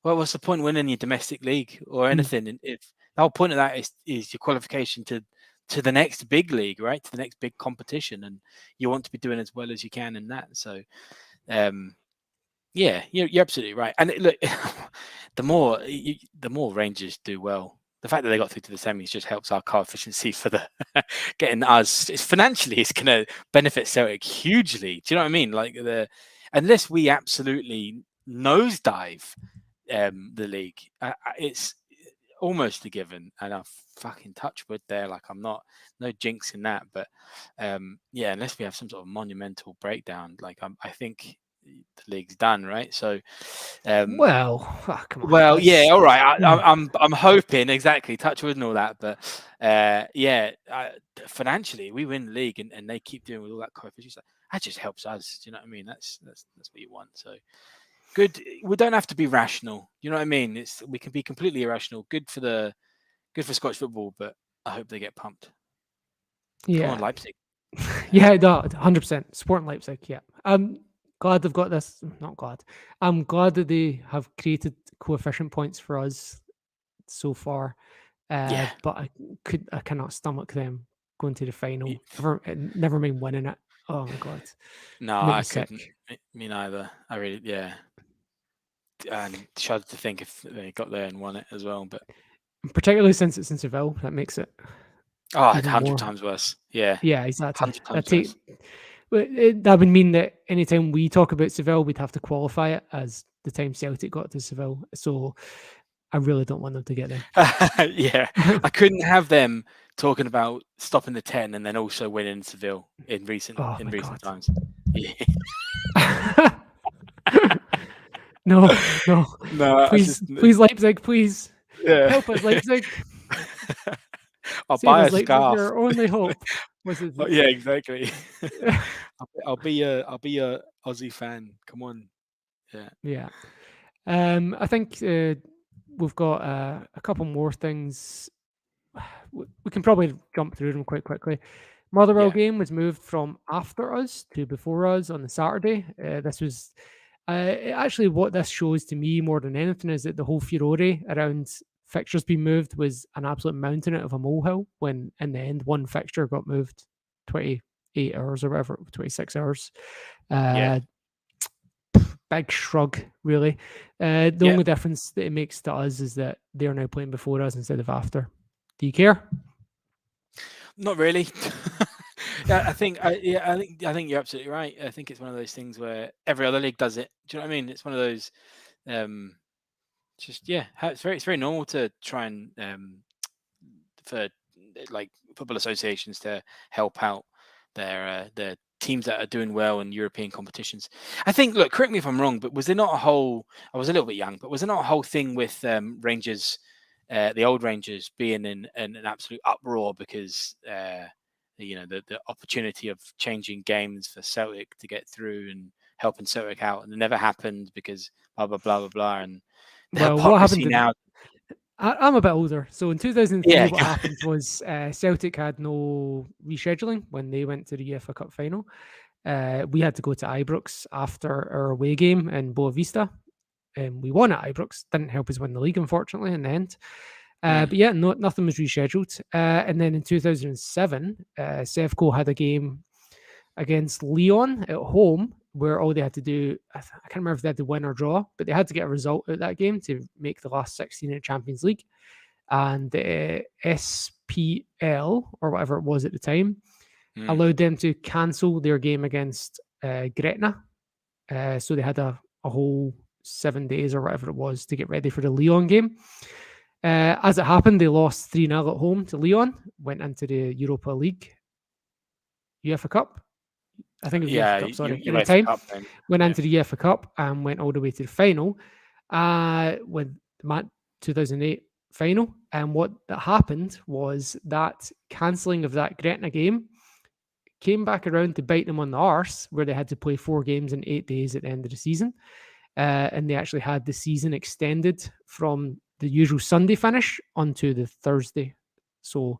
Well, what's the point winning your domestic league or anything? And if the whole point of that is your qualification to the next big league, right? To the next big competition, and you want to be doing as well as you can in that. So, yeah, you're absolutely right. And look, the more Rangers do well, the fact that they got through to the semis just helps our coefficiency for the getting us. Financially, it's going to benefit Celtic hugely. Do you know what I mean? Like unless we absolutely nosedive the league, it's almost a given. And I fucking touch wood there, like I'm not no jinx in that. But yeah, unless we have some sort of monumental breakdown, like I think the league's done, right? So, well, come on. Well, yeah, all right. I'm hoping exactly touch wood and all that, but yeah, financially we win the league and they keep doing with all that coefficient. That just helps us. Do you know what I mean? That's what you want. So good. We don't have to be rational. You know what I mean? We can be completely irrational. Good for Scottish football, but I hope they get pumped. Yeah, come on, Leipzig. Yeah, no, 100% supporting Leipzig. Yeah, I'm glad they've got this. Not glad. I'm glad that they have created coefficient points for us so far. Yeah. But I cannot stomach them going to the final. Never mind winning it. Oh my god. No, I couldn't. Me neither. I really, yeah. and shudder to think if they got there and won it as well. But particularly since it's in Seville, that makes it it's even 100 more. times worse. Yeah, Yeah, exactly. 100 times worse. That would mean that anytime we talk about Seville, we'd have to qualify it as the time Celtic got to Seville. So I really don't want them to get there. Yeah, I couldn't have them talking about stopping the 10 and then also winning Seville in recent Oh my God. times. Yeah. No, no. No, Please, please, Leipzig, please yeah. help us, Leipzig. I'll Save buy us, a Leipzig. scarf. Your only hope. Was it? Yeah, exactly. I'll be a Aussie fan. Come on. Yeah. Yeah. I think we've got a couple more things. We can probably jump through them quite quickly. Motherwell Yeah. game was moved from after us to before us on the Saturday. This was actually what this shows to me more than anything is that the whole furore around fixtures being moved was an absolute mountain out of a molehill. When in the end, one fixture got moved 28 hours or whatever, 26 hours. Yeah. Big shrug, really. The Yeah. only difference that it makes to us is that they're now playing before us instead of after. Do you care? Not really. Yeah, I think you're absolutely right. I think it's one of those things where every other league does it. Do you know what I mean? It's one of those it's very normal to try and for like football associations to help out their teams that are doing well in European competitions. I think, look, correct me if I'm wrong, but was there not a whole? I was a little bit young, but was there not a whole thing with Rangers, the old Rangers, being in an absolute uproar because the opportunity of changing games for Celtic to get through and helping Celtic out, and it never happened because blah blah blah blah blah, and the Well, what happened hypocrisy in now. I'm a bit older. So in 2003, Yeah, what happened was Celtic had no rescheduling when they went to the UEFA Cup final. We had to go to Ibrox after our away game in Boa Vista. And we won at Ibrox. Didn't help us win the league, unfortunately, in the end. But yeah, nothing was rescheduled. And then in 2007, Sevco had a game against Leon at home where all they had to do, I can't remember if they had to win or draw, but they had to get a result out of that game to make the last 16 in the Champions League. And the SPL, or whatever it was at the time, allowed them to cancel their game against Gretna. So they had a whole 7 days or whatever it was to get ready for the Leon game. As it happened, they lost 3-0 at home to Leon, went into the Europa League, UEFA Cup. I think it was yeah, UEFA Cup, sorry, at the UEFA time. Cup then. Went Yeah. into the UEFA Cup and went all the way to the final with the 2008 final. And what that happened was that cancelling of that Gretna game came back around to bite them on the arse, where they had to play 4 games in 8 days at the end of the season. And they actually had the season extended from the usual Sunday finish onto the Thursday. So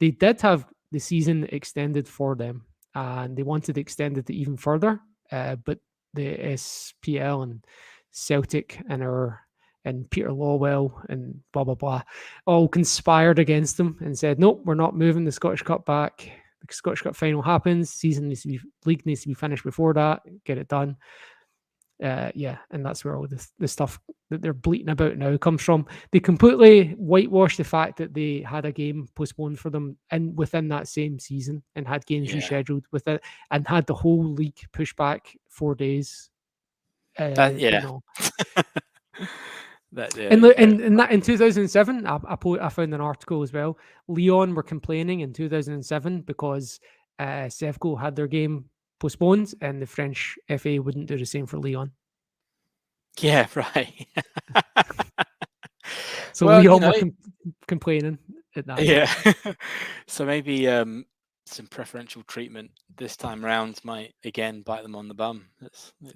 they did have the season extended for them, and they wanted to extend it even further. But the SPL and Celtic and Peter Lawwell and blah blah blah all conspired against them and said, "Nope, we're not moving the Scottish Cup back. The Scottish Cup final happens. League needs to be finished before that. Get it done." And that's where all the stuff that they're bleating about now comes from. They completely whitewashed the fact that they had a game postponed for them within that same season and had games rescheduled with it and had the whole league pushed back 4 days. That And that in 2007, I found an article as well. Leon were complaining in 2007 because Sevco had their game postponed, and the French FA wouldn't do the same for Leon. Yeah, right. So well, Leon were complaining at that. Yeah. So maybe some preferential treatment this time round might again bite them on the bum.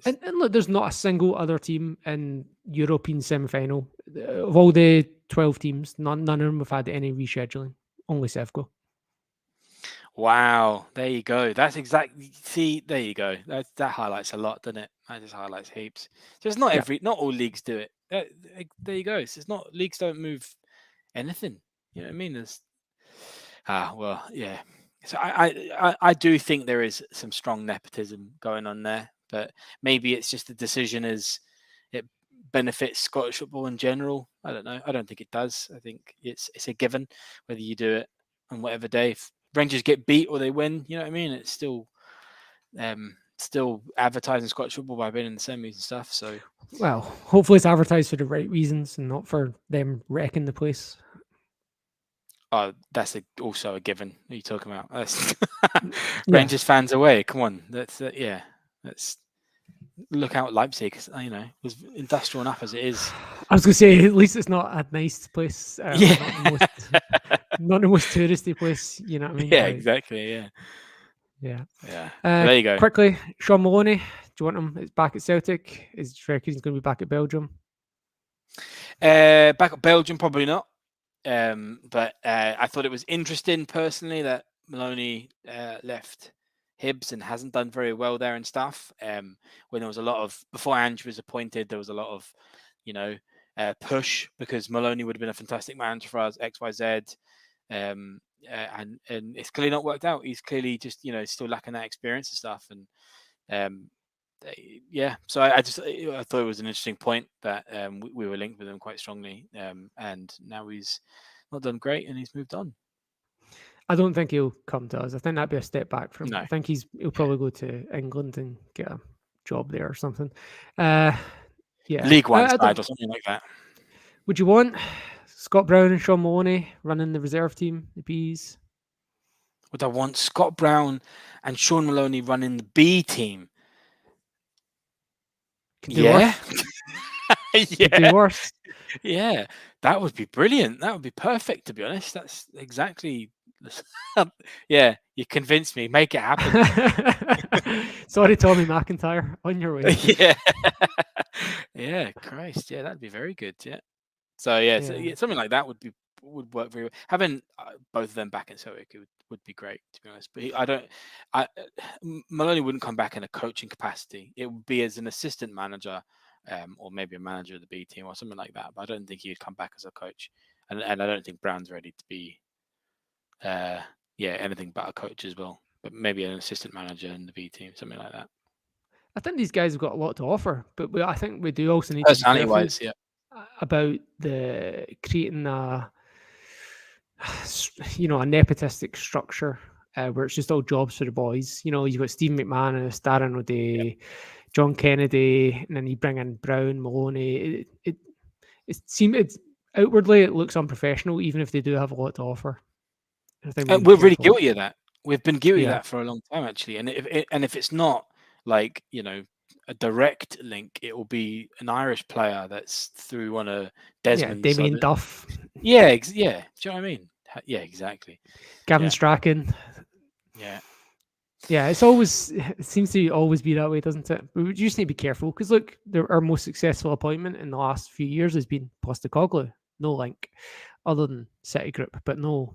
And look, there's not a single other team in European semi-final of all the 12 teams. None of them have had any rescheduling. Only Sevco. Wow, there you go. That's exactly. See, there you go. That highlights a lot, doesn't it? That just highlights heaps. So it's not all leagues do it. There you go. So it's not leagues don't move anything. You know what I mean? There's well, yeah. So I do think there is some strong nepotism going on there, but maybe it's just a decision as it benefits Scottish football in general. I don't know. I don't think it does. I think it's a given whether you do it on whatever day. If Rangers get beat or they win, you know what I mean? It's still advertising Scottish football by being in the semis and stuff. So, well, hopefully it's advertised for the right reasons and not for them wrecking the place. that's also a given. What are you talking about? That's Yeah. Rangers fans away. Come on, that's yeah. Let's look out Leipzig. You know, was industrial enough as it is. I was going to say, at least it's not a nice place. Yeah. Not the most touristy place. You know what I mean? Yeah, Like, exactly. Yeah. yeah. Yeah. Well, there you go. Quickly, Sean Maloney. Do you want him? It's back at Celtic. Is do you reckon he's going to be back at Belgium? Back at Belgium, probably not. But I thought it was interesting personally that Maloney left Hibs and hasn't done very well there and stuff. When there was a lot of before Ange was appointed, there was a lot of, push because Maloney would have been a fantastic manager for us, XYZ. And it's clearly not worked out. He's clearly just still lacking that experience and stuff. And yeah, so I thought it was an interesting point that we were linked with him quite strongly, and now he's not done great and he's moved on. I don't think he'll come to us. I think that'd be a step back from. No. I think he'll probably go to England and get a job there or something. Yeah, League One side or something like that. Would you want Scott Brown and Sean Maloney running the reserve team, the Bees? Would I want Scott Brown and Sean Maloney running the B team? Yeah. Yeah. Worse. Yeah, that would be brilliant. That would be perfect, to be honest. That's exactly. Yeah, you convinced me. Make it happen. Sorry, Tommy McIntyre, on your way. Yeah. Yeah, Christ. Yeah, that'd be very good. Yeah. So yeah, something like that would work very well. Having both of them back in Celtic would be great, to be honest. But Maloney wouldn't come back in a coaching capacity. It would be as an assistant manager, or maybe a manager of the B team or something like that. But I don't think he'd come back as a coach, and I don't think Brown's ready to be, anything but a coach as well. But maybe an assistant manager in the B team, something like that. I think these guys have got a lot to offer, but I think we do also need to be careful about the creating a nepotistic structure where it's just all jobs for the boys. You've got Steve McManus, Darren O'Day, John Kennedy, and then you bring in Brown, Maloney. It seems outwardly it looks unprofessional, even if they do have a lot to offer. We're really guilty of that. We've been guilty of that for a long time, actually. And if it's not like a direct link, it will be an Irish player that's through one of Desmond's. Yeah, Damien Duff. Yeah, Do you know what I mean? Yeah, exactly. Gavin Strachan. Yeah. Yeah, it seems to always be that way, doesn't it? We just need to be careful because look, our most successful appointment in the last few years has been Postecoglou. No link, other than Citigroup, but no,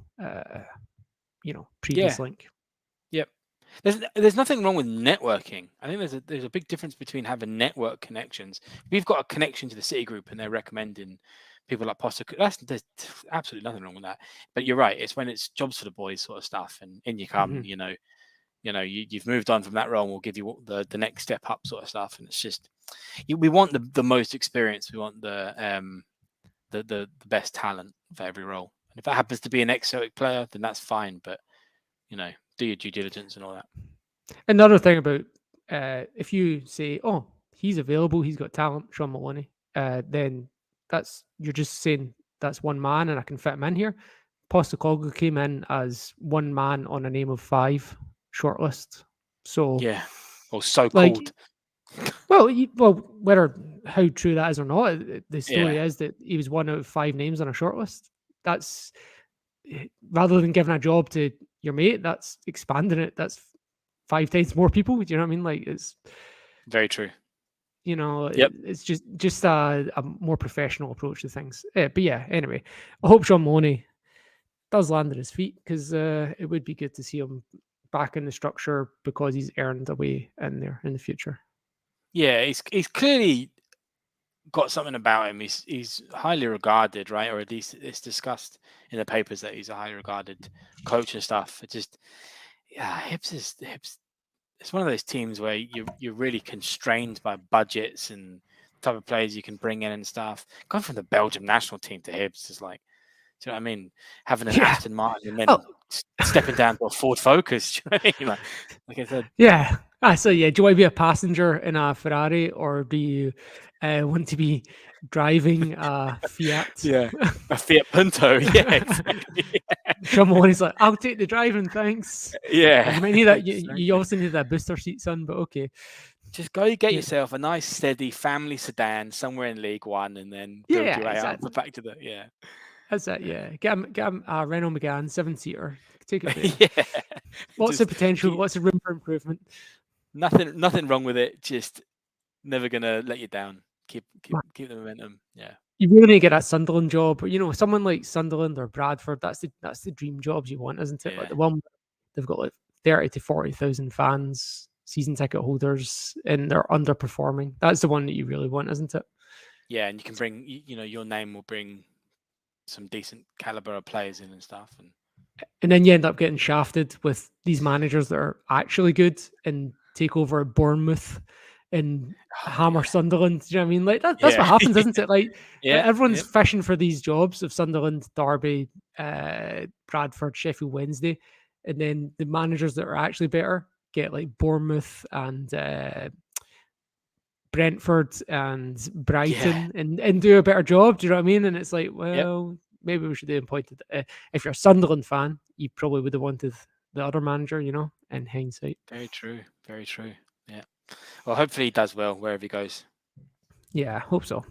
previous link. Yep. There's nothing wrong with networking. I think there's a big difference between having network connections. We've got a connection to the Citigroup, and they're recommending people like Postecoglou. There's absolutely nothing wrong with that. But you're right. It's when it's jobs for the boys sort of stuff, and in you come. You've moved on from that role, and we'll give you the next step up sort of stuff. And it's just we want the most experience. We want the best talent for every role. And if that happens to be an ex-Celtic player, then that's fine. But do your due diligence and all that. Another thing about if you say, "Oh, he's available, he's got talent," Sean Maloney, then you're just saying that's one man, and I can fit him in here. Postecoglou came in as one man on a name of 5 shortlist. So yeah, or so called. Well, whether how true that is or not, the story is that he was 1 out of 5 names on a shortlist. That's rather than giving a job to your mate, that's expanding it. That's 5 times more people. Do you know what I mean? Like, it's very true. It's just a more professional approach to things. But yeah, anyway, I hope Sean Maloney does land on his feet because it would be good to see him back in the structure because he's earned a way in there in the future. Yeah, he's clearly got something about him. He's highly regarded, right? Or at least it's discussed in the papers that he's a highly regarded coach and stuff. It just, Hibs. It's one of those teams where you're really constrained by budgets and type of players you can bring in and stuff. Going from the Belgium national team to Hibs is like, do you know what I mean? Having an Aston Martin and then stepping down to a Ford Focus. Do you know what I mean? Like I said. Yeah. So yeah, do you want to be a passenger in a Ferrari, or do you want to be driving a Fiat? Yeah, a Fiat Punto. Yeah, exactly. Come on, he's like, I'll take the driving, thanks. Yeah, You might need that. exactly. You also need that booster seat, son. But okay, just go get yourself a nice, steady family sedan somewhere in League One, and then build your way up back to the That's it. Yeah, get him a Renault Megane 7-seater. Take it there. Yeah, Lots of potential. Lots of room for improvement. Nothing wrong with it. Just never gonna let you down. Keep the momentum. Yeah. You really need to get that Sunderland job, or someone like Sunderland or Bradford. That's the dream jobs you want, isn't it? Yeah. Like the one they've got like 30 to 40,000 fans, season ticket holders, and they're underperforming. That's the one that you really want, isn't it? Yeah, and you can bring, your name will bring some decent caliber of players in and stuff, and then you end up getting shafted with these managers that are actually good and take over Bournemouth and hammer Sunderland. Do you know what I mean? Like that's what happens, isn't it? Like everyone's fishing for these jobs of Sunderland, Derby, Bradford, Sheffield Wednesday, and then the managers that are actually better get like Bournemouth and Brentford and Brighton and do a better job. Do you know what I mean? And it's like, well, maybe we should have appointed. If you're a Sunderland fan, you probably would have wanted the other manager, in hindsight. Very true. Very true. Yeah. Well, hopefully he does well wherever he goes. Yeah, I hope so.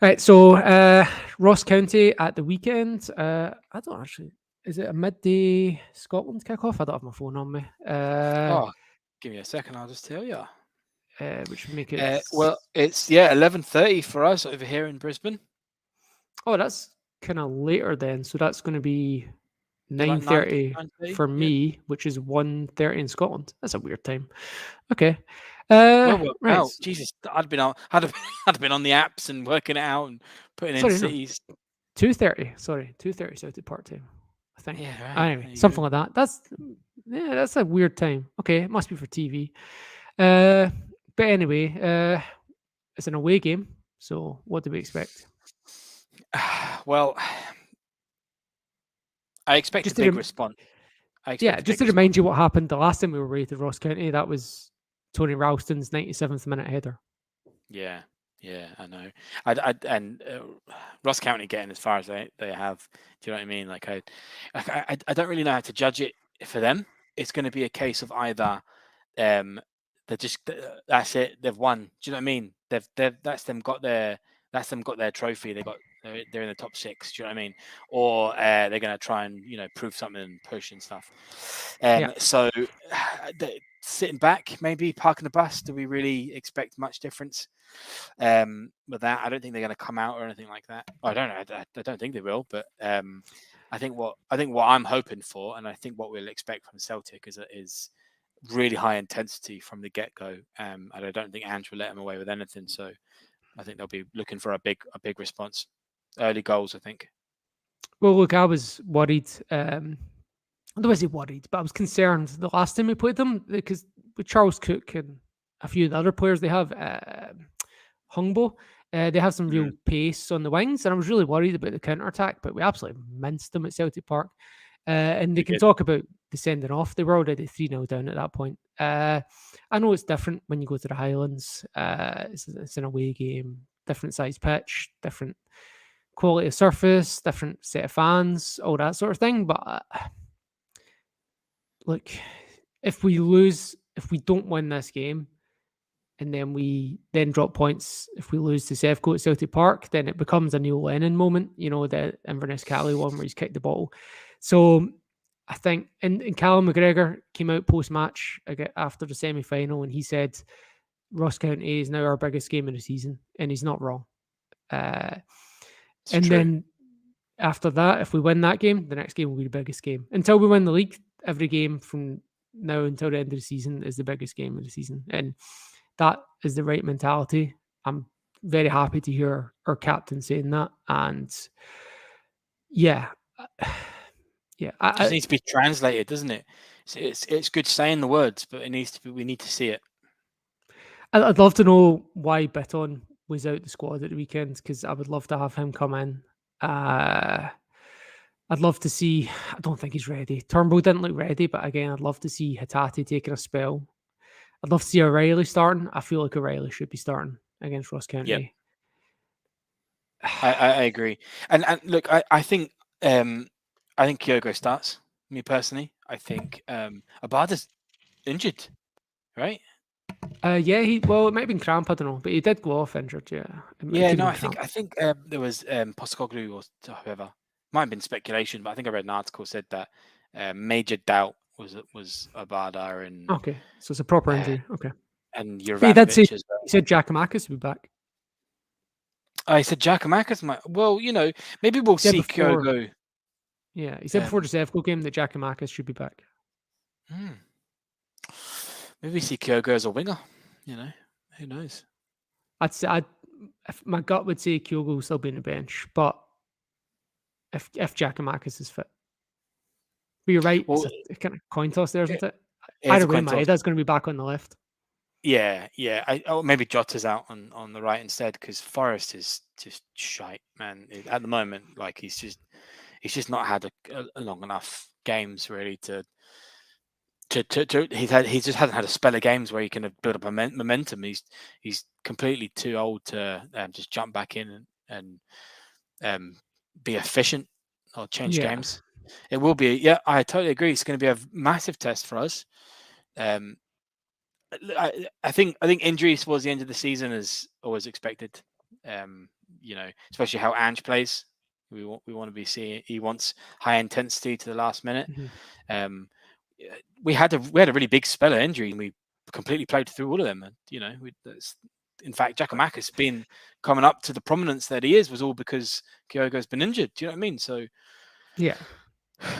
Right. So Ross County at the weekend. I don't actually. Is it a midday Scotland kickoff? I don't have my phone on me. Give me a second. I'll just tell you. Which would make it. Well, it's 11:30 for us over here in Brisbane. Oh, that's kind of later then. So that's going to be 9:30 for me, which is 1:30 in Scotland. That's a weird time. Okay. Right. Jesus, I'd been on the apps and working it out and putting in cities. 2:30. Sorry, 2:30 Celtic part time. I think. Yeah. Right. Anyway, something like that. That's a weird time. Okay, it must be for TV. But anyway, it's an away game. So what do we expect? Well, I expect a big response. Just to remind you what happened the last time we were rated Ross County, that was Tony Ralston's 97th minute header. Yeah, I know. And Ross County getting as far as they have. Do you know what I mean? Like I don't really know how to judge it for them. It's going to be a case of either that's it. They've won. Do you know what I mean? That's them got their trophy. They're in the top 6. Do you know what I mean? Or they're going to try and prove something and push and stuff. So sitting back, maybe parking the bus. Do we really expect much difference with that? I don't think they're going to come out or anything like that. I don't know. I don't think they will. But I think what I'm hoping for, and I think what we'll expect from Celtic is really high intensity from the get-go, and I don't think Ange will let them away with anything. So I think they'll be looking for a big response, early goals. I think. Well, look, I was worried. I don't want to say worried, but I was concerned the last time we played them because with Charles Cook and a few of the other players they have, Hungbo, they have some real pace on the wings, and I was really worried about the counter attack, but we absolutely minced them at Celtic Park. And they can talk about the sending off. They were already 3-0 down at that point. I know it's different when you go to the Highlands. It's an away game, different size pitch, different quality of surface, different set of fans, all that sort of thing. But look, if we don't win this game, and then we drop points if we lose to Sevco at Celtic Park, then it becomes a Neil Lennon moment, the Inverness Cali one where he's kicked the ball. So I think, and Callum McGregor came out post-match after the semi-final, and he said Ross County is now our biggest game of the season, and he's not wrong. Then after that, if we win that game, the next game will be the biggest game. Until we win the league, every game from now until the end of the season is the biggest game of the season. And that is the right mentality. I'm very happy to hear our captain saying that. And yeah. It just needs to be translated, doesn't it? It's good saying the words, but we need to see it. I'd love to know why Bitton was out the squad at the weekend because I would love to have him come in. I'd love to see. I don't think he's ready. Turnbull didn't look ready, but again, I'd love to see Hatate taking a spell. I'd love to see O'Reilly starting. I feel like O'Reilly should be starting against Ross Yep, County. I agree. And look, I think Kyogo starts. Me personally, I think Abada's injured, right? Yeah, it might have been cramp. I don't know, but he did go off injured. Yeah, it Yeah, could no, have I been think cramp. there was Postecoglou or whoever. Might have been speculation, but I think I read an article said that major doubt was Abada Okay, so it's a proper uh, injury. Okay, and but he did say Juranovic as well. he said Giakoumakis would be back. I said Giakoumakis might. Well, maybe we'll He said see before. Kyogo. Yeah, he said before the Um, Sevco game that Giakoumakis should be back. Maybe we see Kyogo as a winger. Who knows? I'd say if my gut would say Kyogo will still be on the bench, but if Giakoumakis is fit, but you're right, it's Well, a kind of coin toss there, isn't it? it's Either a way, coin toss. Maeda's going to be back on the left. Yeah. Maybe Jota's out on the right instead because Forrest is just shite, man. At the moment, like he's just not had a long enough games really to he just hasn't had a spell of games where he can build up momentum. He's completely too old to just jump back in and be efficient or change Yeah. games. It will be, yeah, I totally agree. It's going to be a massive test for us. I think injuries towards the end of the season is always expected. Especially how Ange plays. We want to be seeing. He wants high intensity to the last minute. Mm-hmm. We had a really big spell of injury, and we completely played through all of them. And in fact, Giakoumakis being coming up to the prominence that he is was all because Kyogo's been injured. Do you know what I mean? So yeah,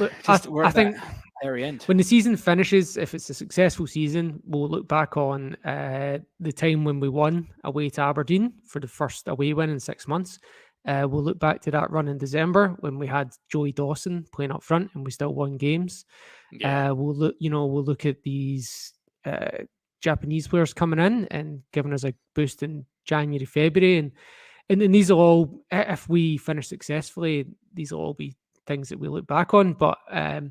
look, we're I at that think very end. when the season finishes, if it's a successful season, we'll look back on the time when we won away to Aberdeen for the first away win in 6 months. We'll look back to that run in December when we had Joey Dawson playing up front and we still won games. Yeah. We'll look at these Japanese players coming in and giving us a boost in January, February, and these will all, if we finish successfully, these will all be things that we look back on. But I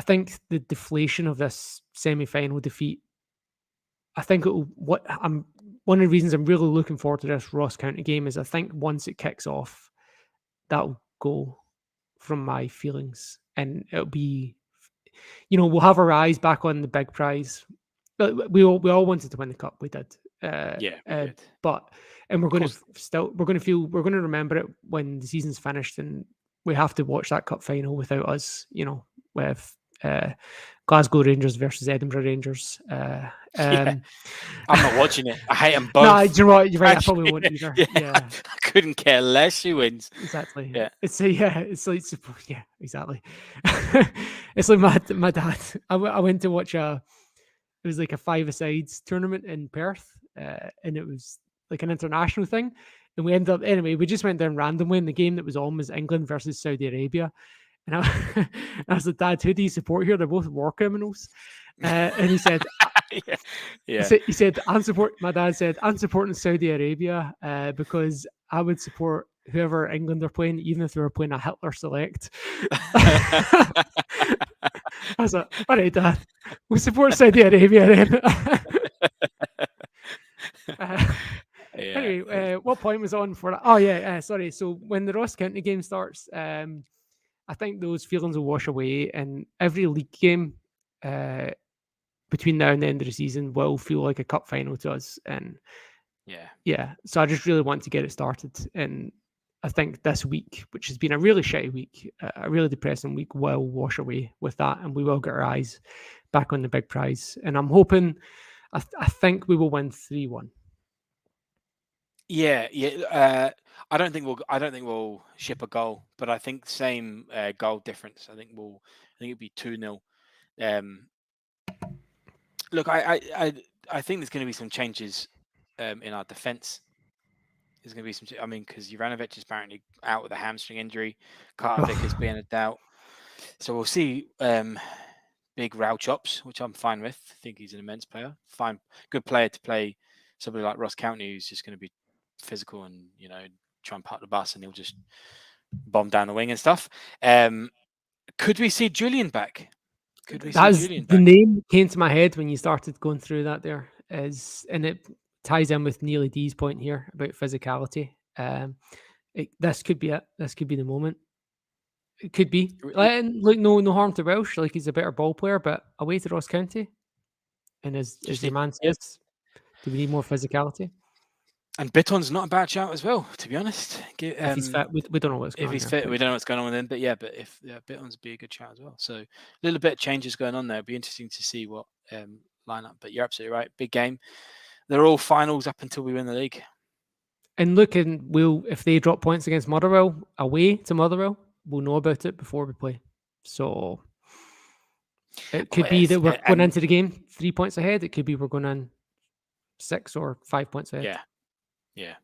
think the deflation of this semi-final defeat, I think one of the reasons I'm really looking forward to this Ross County game is I think once it kicks off, that'll go from my feelings, and it'll be, we'll have our eyes back on the big prize. But we all wanted to win the cup. We did. Yeah, we did. But we're going to remember it when the season's finished, and we have to watch that cup final without us. With Glasgow Rangers versus Edinburgh Rangers. Yeah. I'm not watching it. I hate them both. No, you know what? You're right. I probably won't either. Yeah. I couldn't care less who wins. Exactly. Yeah. It's like exactly. It's like my dad. I went to watch it was like a five-a-sides tournament in Perth, and it was like an international thing. And we ended up anyway. We just went down randomly, and the game that was on was England versus Saudi Arabia. And I was like, Dad, who do you support here? They're both war criminals. And he said, yeah. He said, my dad said, I'm supporting Saudi Arabia because I would support whoever England are playing, even if they were playing a Hitler select. I was like, all right, Dad, we support Saudi Arabia then. Anyway, what point was on for that? Oh, yeah, sorry. So when the Ross County game starts, I think those feelings will wash away, and every league game between now and the end of the season will feel like a cup final to us. And yeah. So I just really want to get it started, and I think this week, which has been a really shitty week, a really depressing week, will wash away with that, and we will get our eyes back on the big prize. And I'm hoping, I think we will win 3-1. Yeah. I don't think we'll ship a goal, but I think same goal difference. I think it'd be 2-0. Look, I think there's going to be some changes in our defense. There's going to be some. I mean, because Juranovic is apparently out with a hamstring injury. Carter Vickers being a doubt. So we'll see. Big Rao Chops, which I'm fine with. I think he's an immense player. Fine, good player to play somebody like Ross County, who's just going to be physical and try and park the bus, and he'll just bomb down the wing and stuff. Could we see Julian back? Could we see That's Julian the back? name that came to my head when you started going through that. And it ties in with Neely D's point here about physicality. This could be it. This could be the moment. It could be. And look, no harm to Welsh. Like, he's a better ball player, but away to Ross County, and as your man says, do we need more physicality? And Bitton's not a bad shout as well, to be honest. If he's fit, we don't know what's going on. If he's fit, we don't know what's going on with him. But if Bitton's be a good shout as well. So a little bit of changes going on there. It'll be interesting to see what lineup. But you're absolutely right. Big game. They're all finals up until we win the league. And look, if they drop points against Motherwell away to Motherwell, we'll know about it before we play. So it could be that we're going into the game 3 points ahead. It could be we're going in 6 or 5 points ahead. Yeah.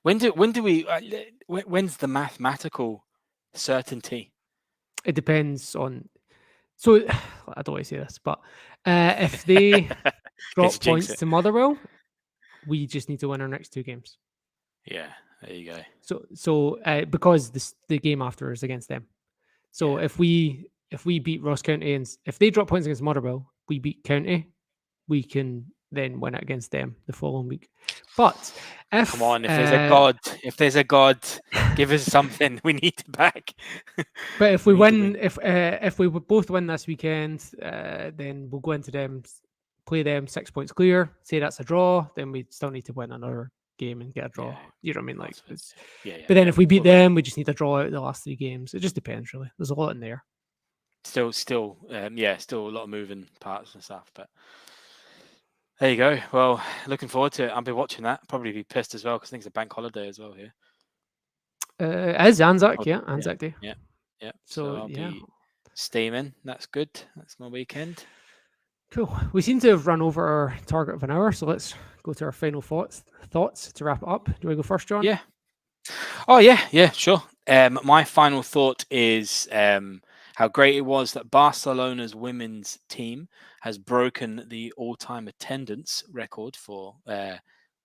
When's the mathematical certainty? It depends on. So I don't want to say this, but if they drop points to Motherwell, we just need to win our next 2 games. Yeah, there you go. So because the game after is against them. So if we beat Ross County and if they drop points against Motherwell, we beat County, we can then win it against them the following week. But come on, if there's a God, give us something. We need to back. But if we win, if we both win this weekend, then we'll go into them, play them 6 points clear. Say that's a draw, then we still need to win another game and get a draw. You know what I mean? Like, but then if we beat them, we just need to draw out the last 3 games. It just depends, really. There's a lot in there. Still a lot of moving parts and stuff. But there you go. Well, looking forward to it. I'll be watching that. Probably be pissed as well because I think it's a bank holiday as well here. It is Anzac, Anzac Day. Yeah. So I'll be steaming. That's good. That's my weekend. Cool. We seem to have run over our target of an hour, so let's go to our final thoughts to wrap it up. Do you want to go first, John? Yeah. Oh, yeah, sure. My final thought is how great it was that Barcelona's women's team has broken the all-time attendance record for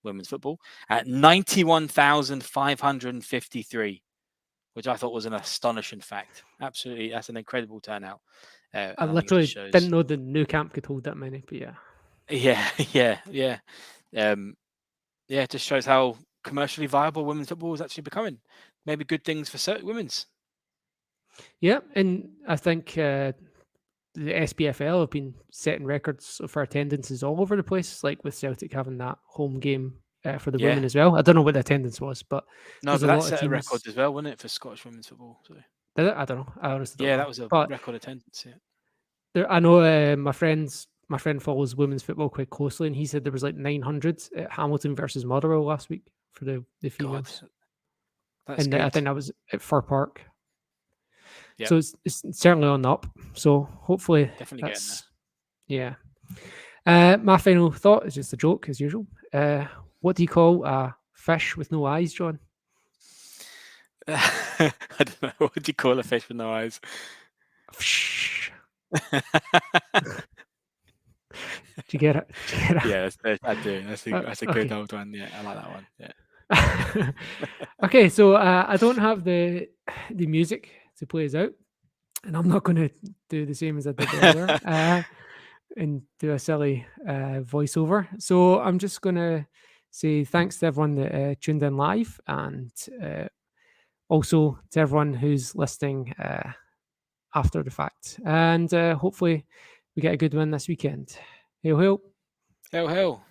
women's football at 91,553, which I thought was an astonishing fact. Absolutely, that's an incredible turnout. I literally didn't know the new camp could hold that many, but yeah. It just shows how commercially viable women's football is actually becoming. Maybe good things for certain women's. Yeah, and I think the SPFL have been setting records for attendances all over the place, like with Celtic having that home game for the women as well. I don't know what the attendance was, but no, but that set a record as well, wasn't it, for Scottish women's football? So. Did it? I don't know. I honestly don't know. That was a record attendance. Yeah. I know my friend follows women's football quite closely, and he said there was like 900 at Hamilton versus Motherwell last week for the females. God, that's good. I think that was at Fir Park. Yep. So it's certainly on the up. So hopefully definitely getting there. Yeah. My final thought is just a joke as usual. What do you call a fish with no eyes, John? I don't know. What do you call a fish with no eyes? Do you get it? Yeah, I do. That's a good old one. Yeah, I like that one. Yeah. Okay, so I don't have the music to play us out, and I'm not going to do the same as I did earlier and do a silly voiceover. So I'm just going to say thanks to everyone that tuned in live, and also to everyone who's listening after the fact. And hopefully we get a good win this weekend. Hail, hail. Hail, hail.